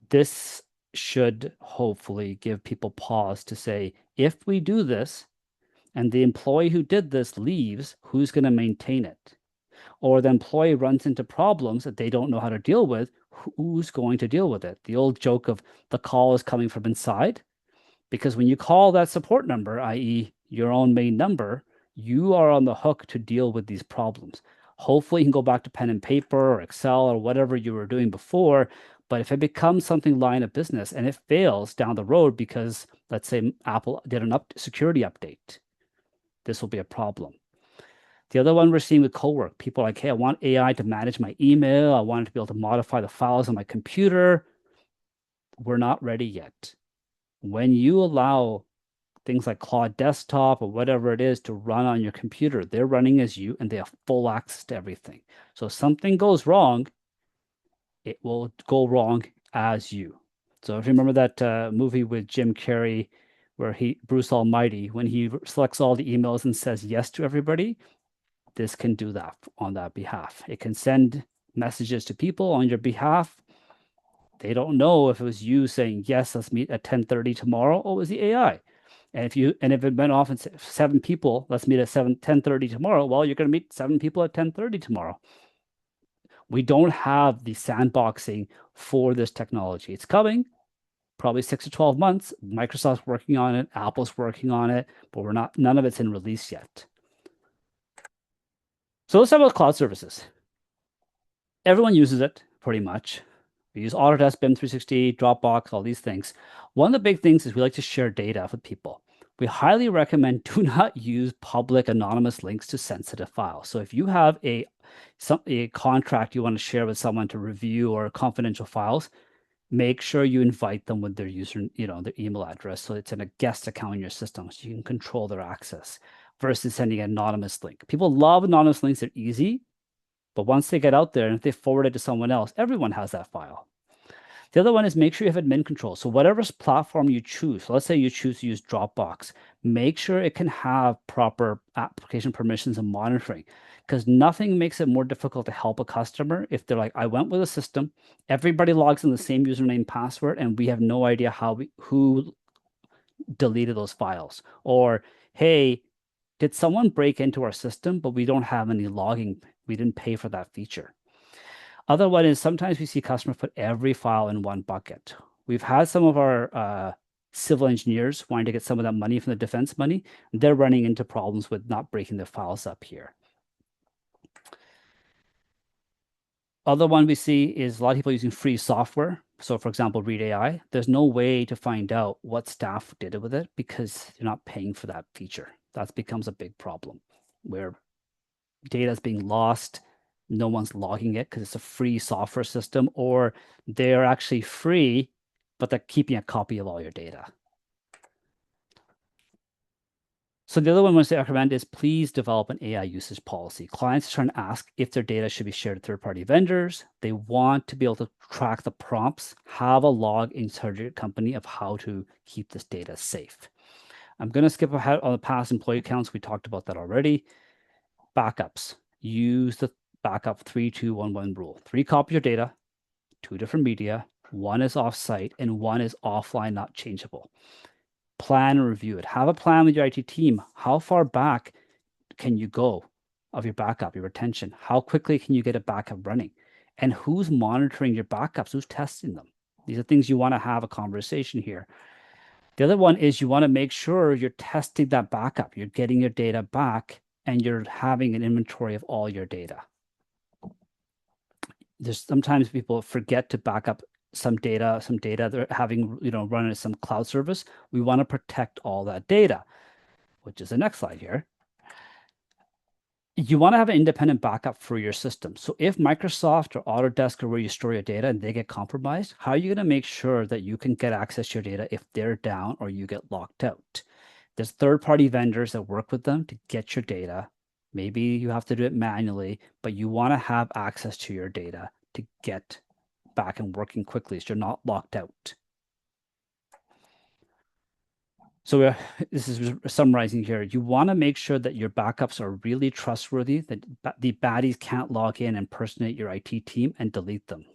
This should hopefully give people pause to say, if we do this and the employee who did this leaves, who's going to maintain it? Or the employee runs into problems that they don't know how to deal with, who's going to deal with it? The old joke of the call is coming from inside, because when you call that support number, i.e., your own main number, you are on the hook to deal with these problems. Hopefully, you can go back to pen and paper or Excel or whatever you were doing before. But if it becomes something line of business and it fails down the road because, let's say, Apple did an security update, this will be a problem. The other one we're seeing with co-work, people are like, hey, I want AI to manage my email. I want it to be able to modify the files on my computer. We're not ready yet. When you allow things like Claude Desktop or whatever it is to run on your computer, they're running as you and they have full access to everything. So if something goes wrong, it will go wrong as you. So if you remember that movie with Jim Carrey where Bruce Almighty, when he selects all the emails and says yes to everybody, this can do that on that behalf. It can send messages to people on your behalf. They don't know if it was you saying, yes, let's meet at 10:30 tomorrow, or it was the AI. And if it went off and said 7 people, let's meet at 10:30 tomorrow, well, you're going to meet 7 people at 10:30 tomorrow. We don't have the sandboxing for this technology. It's coming, probably 6 to 12 months. Microsoft's working on it, Apple's working on it, but none of it's in release yet. So let's talk about cloud services. Everyone uses it pretty much. We use Autodesk, BIM 360, Dropbox, all these things. One of the big things is we like to share data with people. We highly recommend do not use public anonymous links to sensitive files. So if you have a contract you want to share with someone to review or confidential files, make sure you invite them with their their email address, so it's in a guest account in your system, so you can control their access versus sending an anonymous link. People love anonymous links; they're easy, but once they get out there and if they forward it to someone else, everyone has that file. The other one is make sure you have admin control. So whatever platform you choose, so let's say you choose to use Dropbox, make sure it can have proper application permissions and monitoring, because nothing makes it more difficult to help a customer if they're like, I went with a system, everybody logs in the same username and password, and we have no idea who deleted those files. Or, hey, did someone break into our system, but we don't have any logging. We didn't pay for that feature. Other one is sometimes we see customers put every file in one bucket. We've had some of our civil engineers wanting to get some of that money from the defense money. They're running into problems with not breaking their files up here. Other one we see is a lot of people using free software. So for example, Read AI, there's no way to find out what staff did with it because you're not paying for that feature. That becomes a big problem where data is being lost. No one's logging it because it's a free software system, or they're actually free, but they're keeping a copy of all your data. So the other one I recommend is please develop an AI usage policy. Clients are trying to ask if their data should be shared with third-party vendors. They want to be able to track the prompts, have a log inside your company of how to keep this data safe. I'm going to skip ahead on the past employee accounts. We talked about that already. Backups. Use the backup 3-2-1-1 rule. 3 copies of data, 2 different media, 1 is offsite, and 1 is offline, not changeable. Plan and review it. Have a plan with your IT team. How far back can you go of your backup, your retention? How quickly can you get a backup running? And who's monitoring your backups? Who's testing them? These are things you want to have a conversation here. The other one is you want to make sure you're testing that backup. You're getting your data back and you're having an inventory of all your data. There's sometimes people forget to back up some data they're having, running some cloud service. We want to protect all that data, which is the next slide here. You want to have an independent backup for your system. So if Microsoft or Autodesk or where you store your data and they get compromised, how are you going to make sure that you can get access to your data if they're down or you get locked out? There's third-party vendors that work with them to get your data. Maybe you have to do it manually, but you want to have access to your data to get back and working quickly so you're not locked out. So this is summarizing here. You want to make sure that your backups are really trustworthy, that the baddies can't log in and impersonate your IT team and delete them.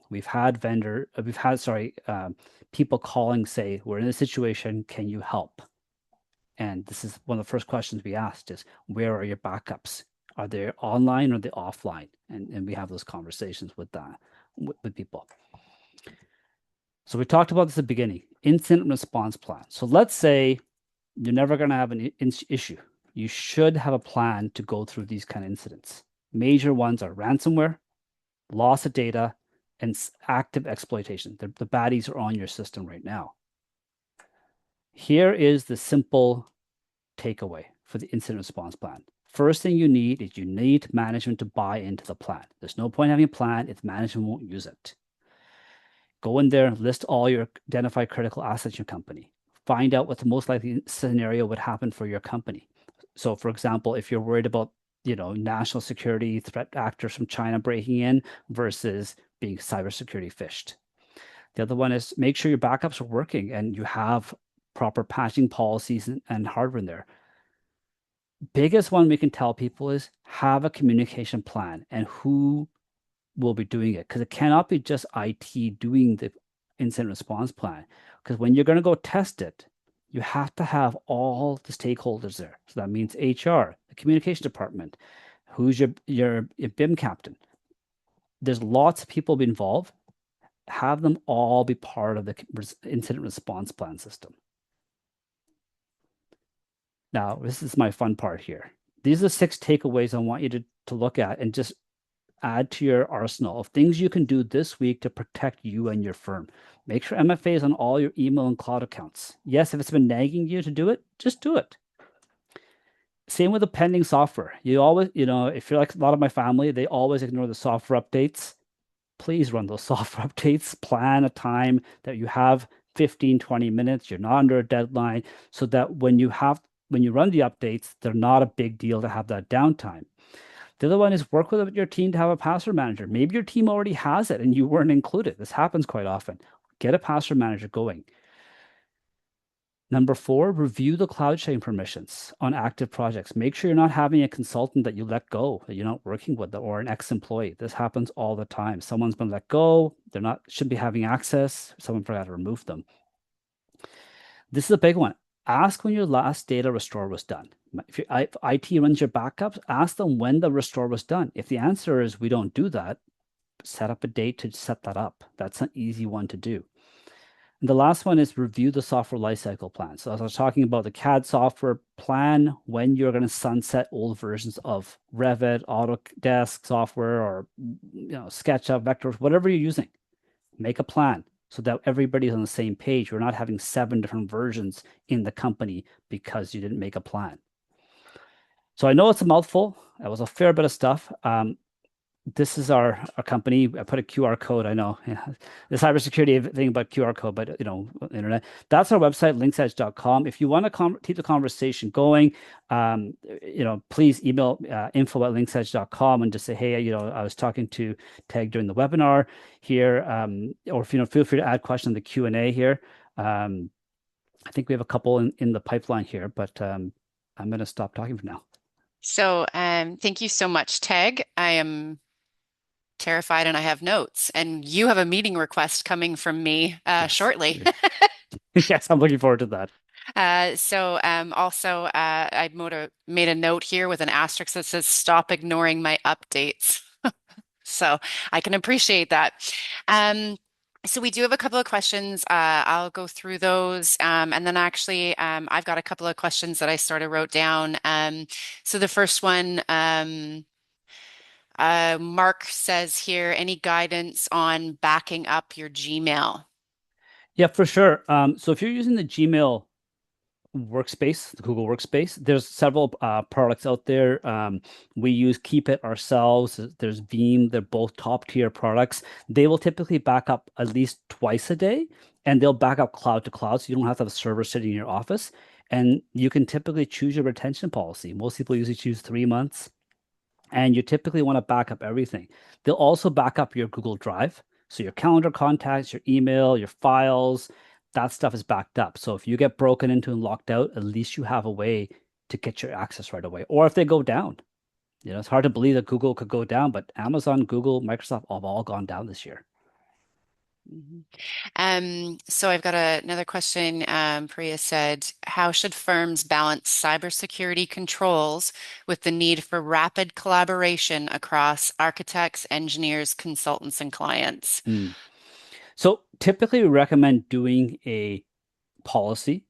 People calling say, we're in a situation, can you help? And this is one of the first questions we asked is, where are your backups? Are they online or are they offline? And we have those conversations with people. So we talked about this at the beginning, incident response plan. So let's say you're never going to have an issue. You should have a plan to go through these kind of incidents. Major ones are ransomware, loss of data, and active exploitation. The baddies are on your system right now. Here is the simple takeaway for the incident response plan. First thing you need is you need management to buy into the plan. There's no point having a plan if management won't use it. Go in there, list all your identified critical assets in your company. Find out what the most likely scenario would happen for your company. So, for example, if you're worried about, national security threat actors from China breaking in versus being cybersecurity phished. The other one is make sure your backups are working and you have proper patching policies and hardware in there. Biggest one we can tell people is have a communication plan and who will be doing it, because it cannot be just IT doing the incident response plan. Because when you're going to go test it, you have to have all the stakeholders there. So that means HR, the communication department, who's your BIM captain. There's lots of people involved. Have them all be part of the incident response plan system. Now, this is my fun part here. These are 6 takeaways I want you to look at and just add to your arsenal of things you can do this week to protect you and your firm. Make sure MFA is on all your email and cloud accounts. Yes, if it's been nagging you to do it, just do it. Same with the pending software. You always, if you're like a lot of my family, they always ignore the software updates. Please run those software updates. Plan a time that you have 15, 20 minutes. You're not under a deadline so that when you run the updates, they're not a big deal to have that downtime. The other one is work with your team to have a password manager. Maybe your team already has it and you weren't included. This happens quite often. Get a password manager going. Number 4, review the cloud sharing permissions on active projects. Make sure you're not having a consultant that you let go, that you're not working with, or an ex-employee. This happens all the time. Someone's been let go. Shouldn't be having access. Someone forgot to remove them. This is a big one. Ask when your last data restore was done. If IT runs your backups, ask them when the restore was done. If the answer is we don't do that, set up a date to set that up. That's an easy one to do. And the last one is review the software lifecycle plan. So as I was talking about the CAD software, plan when you're going to sunset old versions of Revit, Autodesk software, or SketchUp, Vectors, whatever you're using. Make a plan so that everybody's on the same page. You're not having 7 different versions in the company because you didn't make a plan. So I know it's a mouthful. That was a fair bit of stuff. This is our company. I put a QR code. I know the cybersecurity thing about QR code, but internet. That's our website, lynxedge.com. If you want to keep the conversation going, please email info@lynxedge.com and just say, hey, I was talking to Teg during the webinar here, or feel free to add questions in the Q&A here. I think we have a couple in the pipeline here, but I'm going to stop talking for now. So, thank you so much, Teg. I am terrified and I have notes, and you have a meeting request coming from me Yes. shortly. Yes, I'm looking forward to that. Also, I made a note here with an asterisk that says, stop ignoring my updates. So I can appreciate that. So we do have a couple of questions. I'll go through those. And then actually, I've got a couple of questions that I sort of wrote down. So the first one, Mark says here, any guidance on backing up your Gmail? Yeah, for sure. So if you're using the Gmail workspace, the Google Workspace. There's several products out there. We use Keep It ourselves. There's Veeam. They're both top tier products. They will typically back up at least twice a day, and they'll back up cloud to cloud, so you don't have to have a server sitting in your office. And you can typically choose your retention policy. Most people usually choose 3 months, and you typically want to back up everything. They'll also back up your Google Drive. So your calendar contacts, your email, your files, that stuff is backed up. So if you get broken into and locked out, at least you have a way to get your access right away. Or if they go down, it's hard to believe that Google could go down, but Amazon, Google, Microsoft have all gone down this year. Mhm. So I've got another question. Priya said, how should firms balance cybersecurity controls with the need for rapid collaboration across architects, engineers, consultants, and clients? Mm. So typically we recommend doing a policy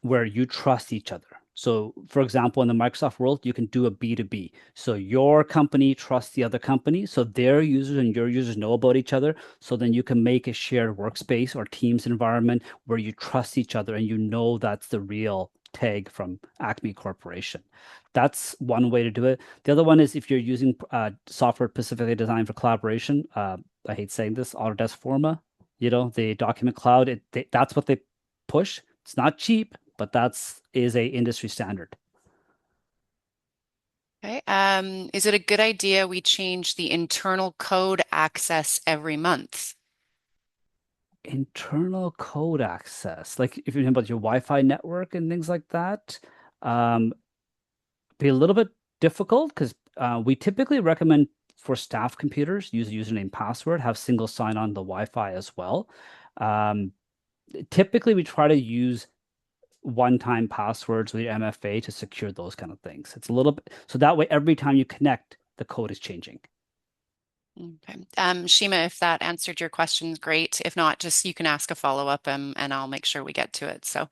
where you trust each other. So, for example, in the Microsoft world, you can do a B2B. So your company trusts the other company, so their users and your users know about each other. So then you can make a shared workspace or Teams environment where you trust each other and you know that's the real Teg from Acme Corporation. That's one way to do it. The other one is if you're using software specifically designed for collaboration. I hate saying this, Autodesk Forma, the document cloud. That's what they push. It's not cheap, but that's is a industry standard. Okay. Is it a good idea we change the internal code access every month? Internal code access, like if you're talking about your Wi-Fi network and things like that, um, be a little bit difficult because we typically recommend for staff computers use a username password, have single sign-on the Wi-Fi as well. Um, Typically, we try to use one-time passwords with your MFA to secure those kind of things. It's a little bit so that way every time you connect, the code is changing. Okay. Shima, if that answered your questions, great. If not, just you can ask a follow-up and I'll make sure we get to it. So,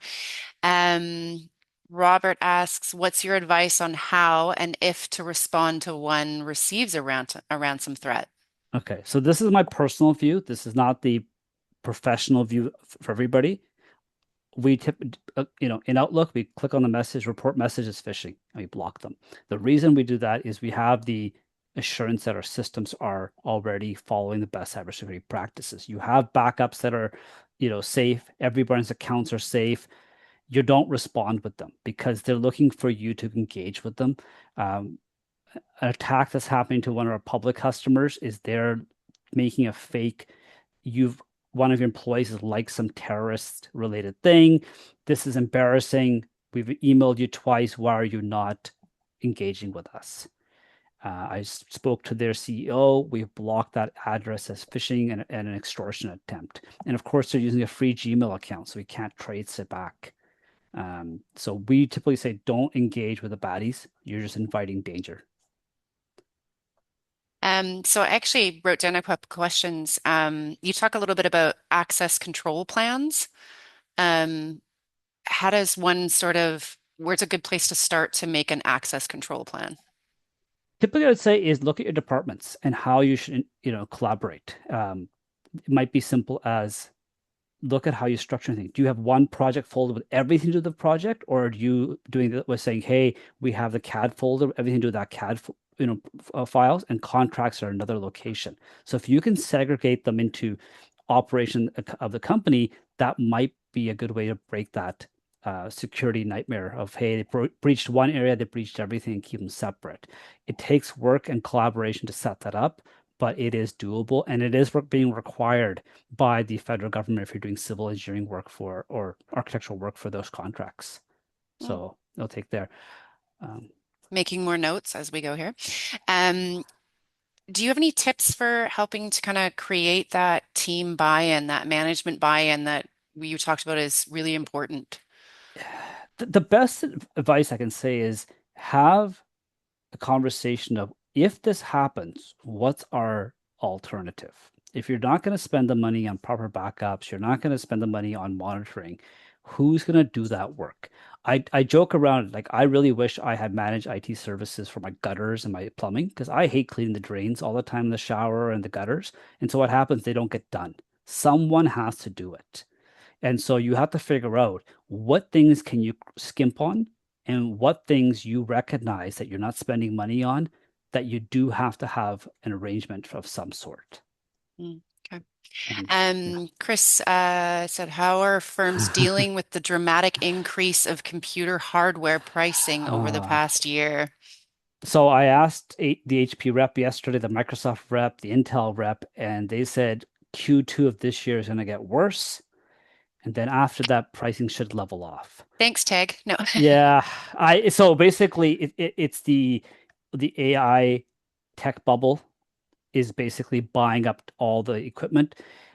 um, Robert asks, what's your advice on how and if to respond to one receives a ransom threat? Okay, so this is my personal view. This is not the professional view for everybody. We in Outlook, we click on the message, report message is phishing, and we block them. The reason we do that is we have the assurance that our systems are already following the best cybersecurity practices. You have backups that are, safe. Everybody's accounts are safe. You don't respond with them because they're looking for you to engage with them. Um, an attack that's happening to one of our public customers is they're making a fake you've one of your employees is like some terrorist related thing. This is embarrassing. We've emailed you twice. Why are you not engaging with us? I spoke to their CEO. We've blocked that address as phishing and an extortion attempt. And of course, they're using a free Gmail account, so we can't trace it back. So we typically say don't engage with the baddies. You're just inviting danger. So I actually wrote down a couple questions. You talk a little bit about access control plans. Um, how does one where's a good place to start to make an access control plan? Typically, I would say is look at your departments and how you should, collaborate. It might be simple as look at how you structure things. Do you have one project folder with everything to do with the project, or are you doing that with saying, hey, we have the CAD folder, everything to do with that CAD, files, and contracts are another location. So if you can segregate them into operation of the company, that might be a good way to break that security nightmare of, hey, they breached one area, they breached everything, and keep them separate. It takes work and collaboration to set that up, but it is doable and it is being required by the federal government if you're doing civil engineering work for or architectural work for those contracts. Mm. So they'll take there. Making more notes as we go here. Um, do you have any tips for helping to kind of create that team buy-in, that management buy-in that you talked about is really important? The best advice I can say is have a conversation of if this happens, what's our alternative? If you're not going to spend the money on proper backups, you're not going to spend the money on monitoring, who's going to do that work? I joke around, like, I really wish I had managed IT services for my gutters and my plumbing because I hate cleaning the drains all the time in the shower and the gutters. And so what happens? They don't get done. Someone has to do it. And so you have to figure out what things can you skimp on and what things you recognize that you're not spending money on that you do have to have an arrangement of some sort. Mm, okay. And yeah. Chris said, how are firms dealing with the dramatic increase of computer hardware pricing over the Uh, past year? so I asked the HP rep yesterday, the Microsoft rep, the Intel rep, and they said Q2 of this year is going to get worse. And then after that, pricing should level off. Thanks, Teg. No. Yeah, I so basically it's the AI tech bubble is basically buying up all the equipment.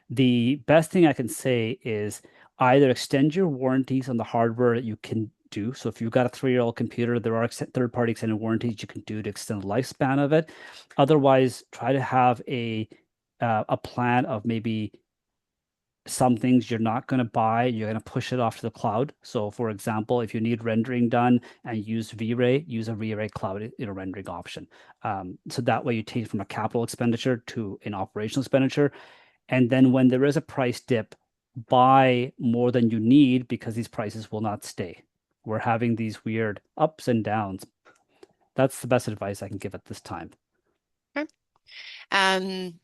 The best thing I can say is either extend your warranties on the hardware that you can do. So if you've got a 3-year-old computer, there are third-party extended warranties you can do to extend the lifespan of it. Otherwise, try to have a plan of maybe some things you're not going to buy, you're going to push it off to the cloud. So, for example, if you need rendering done and use V-Ray, use a V-Ray cloud rendering option. So that way you take it from a capital expenditure to an operational expenditure. And then when there is a price dip, buy more than you need because these prices will not stay. We're having these weird ups and downs. That's the best advice I can give at this time. Okay. Um,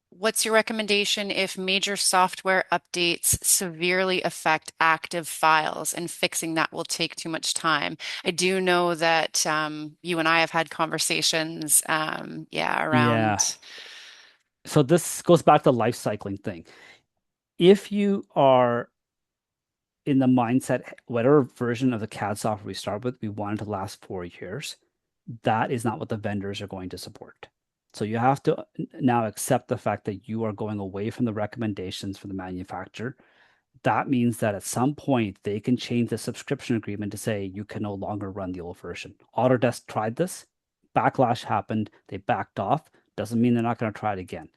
what's your recommendation if major software updates severely affect active files and fixing that will take too much time? I do know that you and I have had conversations, yeah, Yeah. around. So this goes back to the life cycling thing. If you are in the mindset, whatever version of the CAD software we start with, we want it to last 4 years. That is not what the vendors are going to support. So you have to now accept the fact that you are going away from the recommendations from the manufacturer. That means that at some point they can change the subscription agreement to say you can no longer run the old version. Autodesk tried this, backlash happened, they backed off. Doesn't mean they're not going to try it again.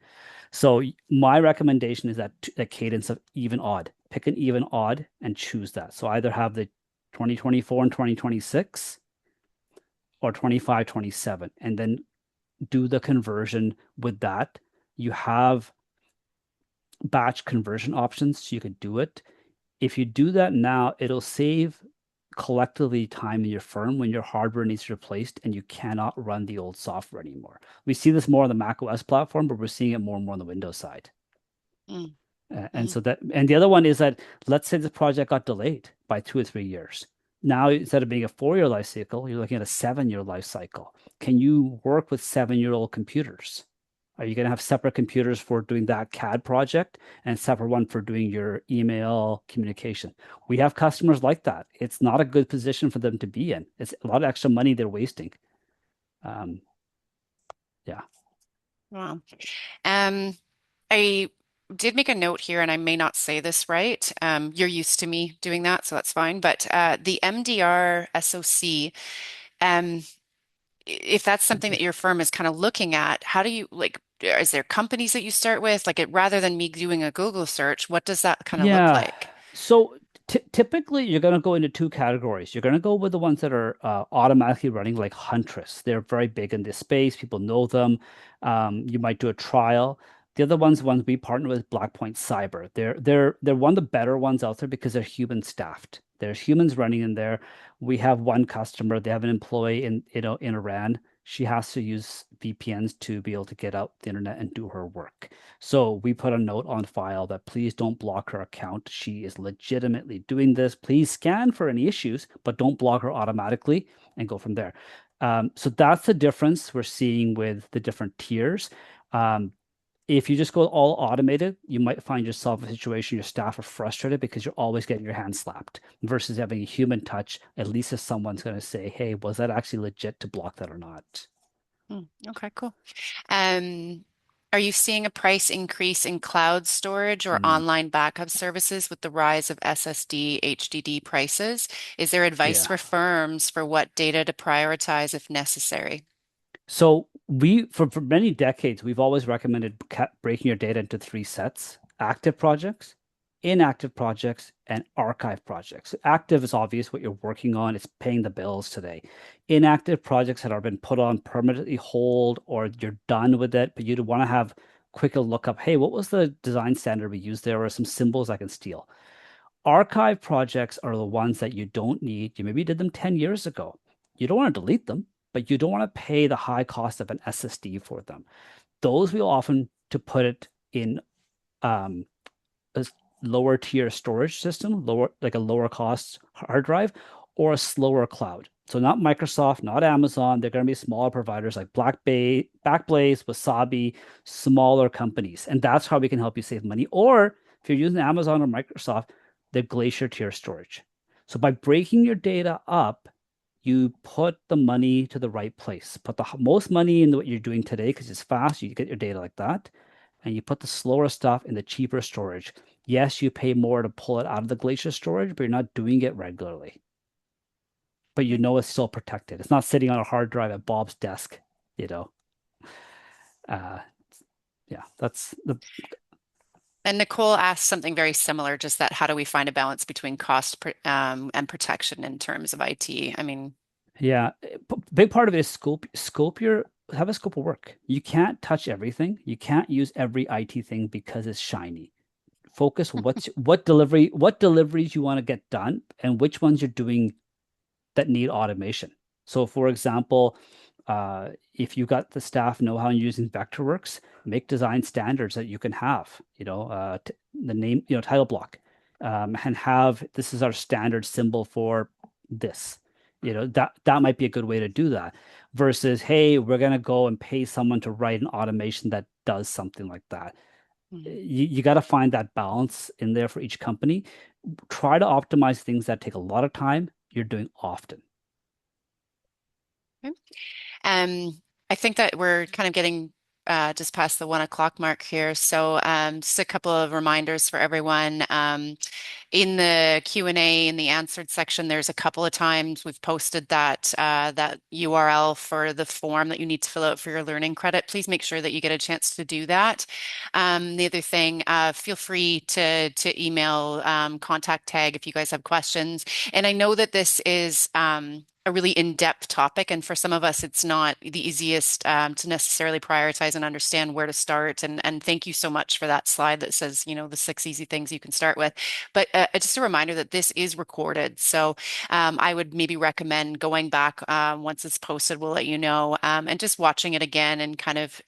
So my recommendation is that the cadence of even odd. Pick an even odd and choose that. So either have the 2024 and 2026 or 25, 27, and then do the conversion with that. You have batch conversion options, so you could do it. If you do that now, it'll save collectively time in your firm when your hardware needs replaced and you cannot run the old software anymore. We see this more on the Mac OS platform, but we're seeing it more and more on the Windows side. Mm, And mhm. so that, and the other one is that let's say the project got delayed by 2 or 3 years. Now, instead of being a 4-year life cycle, you're looking at a 7-year life cycle. Can you work with 7-year-old computers? Are you going to have separate computers for doing that CAD project and separate one for doing your email communication? We have customers like that. It's not a good position for them to be in. It's a lot of extra money they're wasting. Um, yeah. Wow. Um, I did make a note here, and I may not say this right. You're used to me doing that, so that's fine. But the MDR SOC, um, if that's something that your firm is kind of looking at, how do you like, is there companies that you start with? Like it rather than me doing a Google search, what does that kind of look Yeah. like? So typically, you're going to go into two categories. You're going to go with the ones that are automatically running, like Huntress. They're very big in this space. People know them. You might do a trial. The other ones we partner with, Blackpoint Cyber. They're one of the better ones out there because they're human staffed. There's humans running in there. We have one customer. They have an employee in Iran. She has to use VPNs to be able to get out the internet and do her work. So we put a note on file that please don't block her account. She is legitimately doing this. Please scan for any issues, but don't block her automatically and go from there. So that's the difference we're seeing with the different tiers. If you just go all automated, you might find yourself in a situation your staff are frustrated because you're always getting your hand slapped versus having a human touch. At least if someone's going to say, hey, was that actually legit to block that or not? Hmm, okay, cool. Um, are you seeing a price increase in cloud storage or Mm, online backup services with the rise of SSD, HDD prices? Is there advice yeah. for firms for what data to prioritize if necessary? So for many decades, we've always recommended breaking your data into three sets: active projects, inactive projects, and archive projects. Active is obvious what you're working on, it's paying the bills today. Inactive projects that have been put on permanently hold or you're done with it, but you want to have quickly look up, hey, what was the design standard we used there, or some symbols I can steal. Archive projects are the ones that you don't need. You maybe did them 10 years ago. You don't want to delete them, but you don't want to pay the high cost of an SSD for them. Those we often to put it in um, a lower tier storage system, like a lower cost hard drive, or a slower cloud. So not Microsoft, not Amazon. They're going to be smaller providers like Backblaze, Wasabi, smaller companies. And that's how we can help you save money. Or if you're using Amazon or Microsoft, the Glacier tier storage. So by breaking your data up, you put the money to the right place. Put the most money in what you're doing today because it's fast. You get your data like that, and you put the slower stuff in the cheaper storage. Yes, you pay more to pull it out of the Glacier storage, but you're not doing it regularly. But you know it's still protected. It's not sitting on a hard drive at Bob's desk, you know. Uh, yeah, that's the And Nicole asked something very similar, just that how do we find a balance between and protection in terms of IT? I mean, yeah. Big part of it is scope your have a scope of work. You can't touch everything. You can't use every IT thing because it's shiny. Focus what deliveries you want to get done and which ones you're doing that need automation. So for example, if you got the staff know-how in using Vectorworks, make design standards that you can have, the name, title block, and have this is our standard symbol for this. That might be a good way to do that versus, hey, we're gonna go and pay someone to write an automation that does something like that. You got to find that balance in there for each company. Try to optimize things that take a lot of time you're doing often. okay. I think that we're kind of getting just past the 1 o'clock mark here. So just a couple of reminders for everyone. In the Q&A in the answered section, there's a couple of times we've posted that URL for the form that you need to fill out for your learning credit. Please make sure that you get a chance to do that. The other thing, feel free to email contact Teg if you guys have questions. And I know that this is a really in-depth topic, and for some of us, it's not the easiest to necessarily prioritize and understand where to start. And thank you so much for that slide that says, the 6 easy things you can start with. But just a reminder that this is recorded, so I would maybe recommend going back once it's posted. We'll let you know, and just watching it again and kind of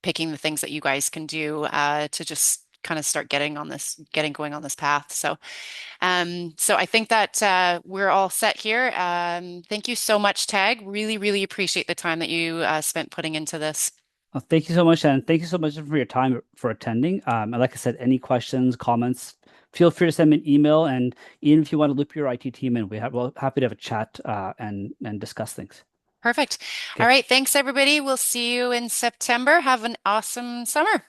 picking the things that you guys can do to just kind of start getting going on this path. So I think that we're all set here. Thank you so much, Tag. Really, really appreciate the time that you spent putting into this. Well, thank you so much, and thank you so much for your time for attending. And like I said, any questions, comments, feel free to send me an email. And even if you want to loop your IT team in, we're happy to have a chat and discuss things. Perfect. Okay. All right. Thanks, everybody. We'll see you in September. Have an awesome summer.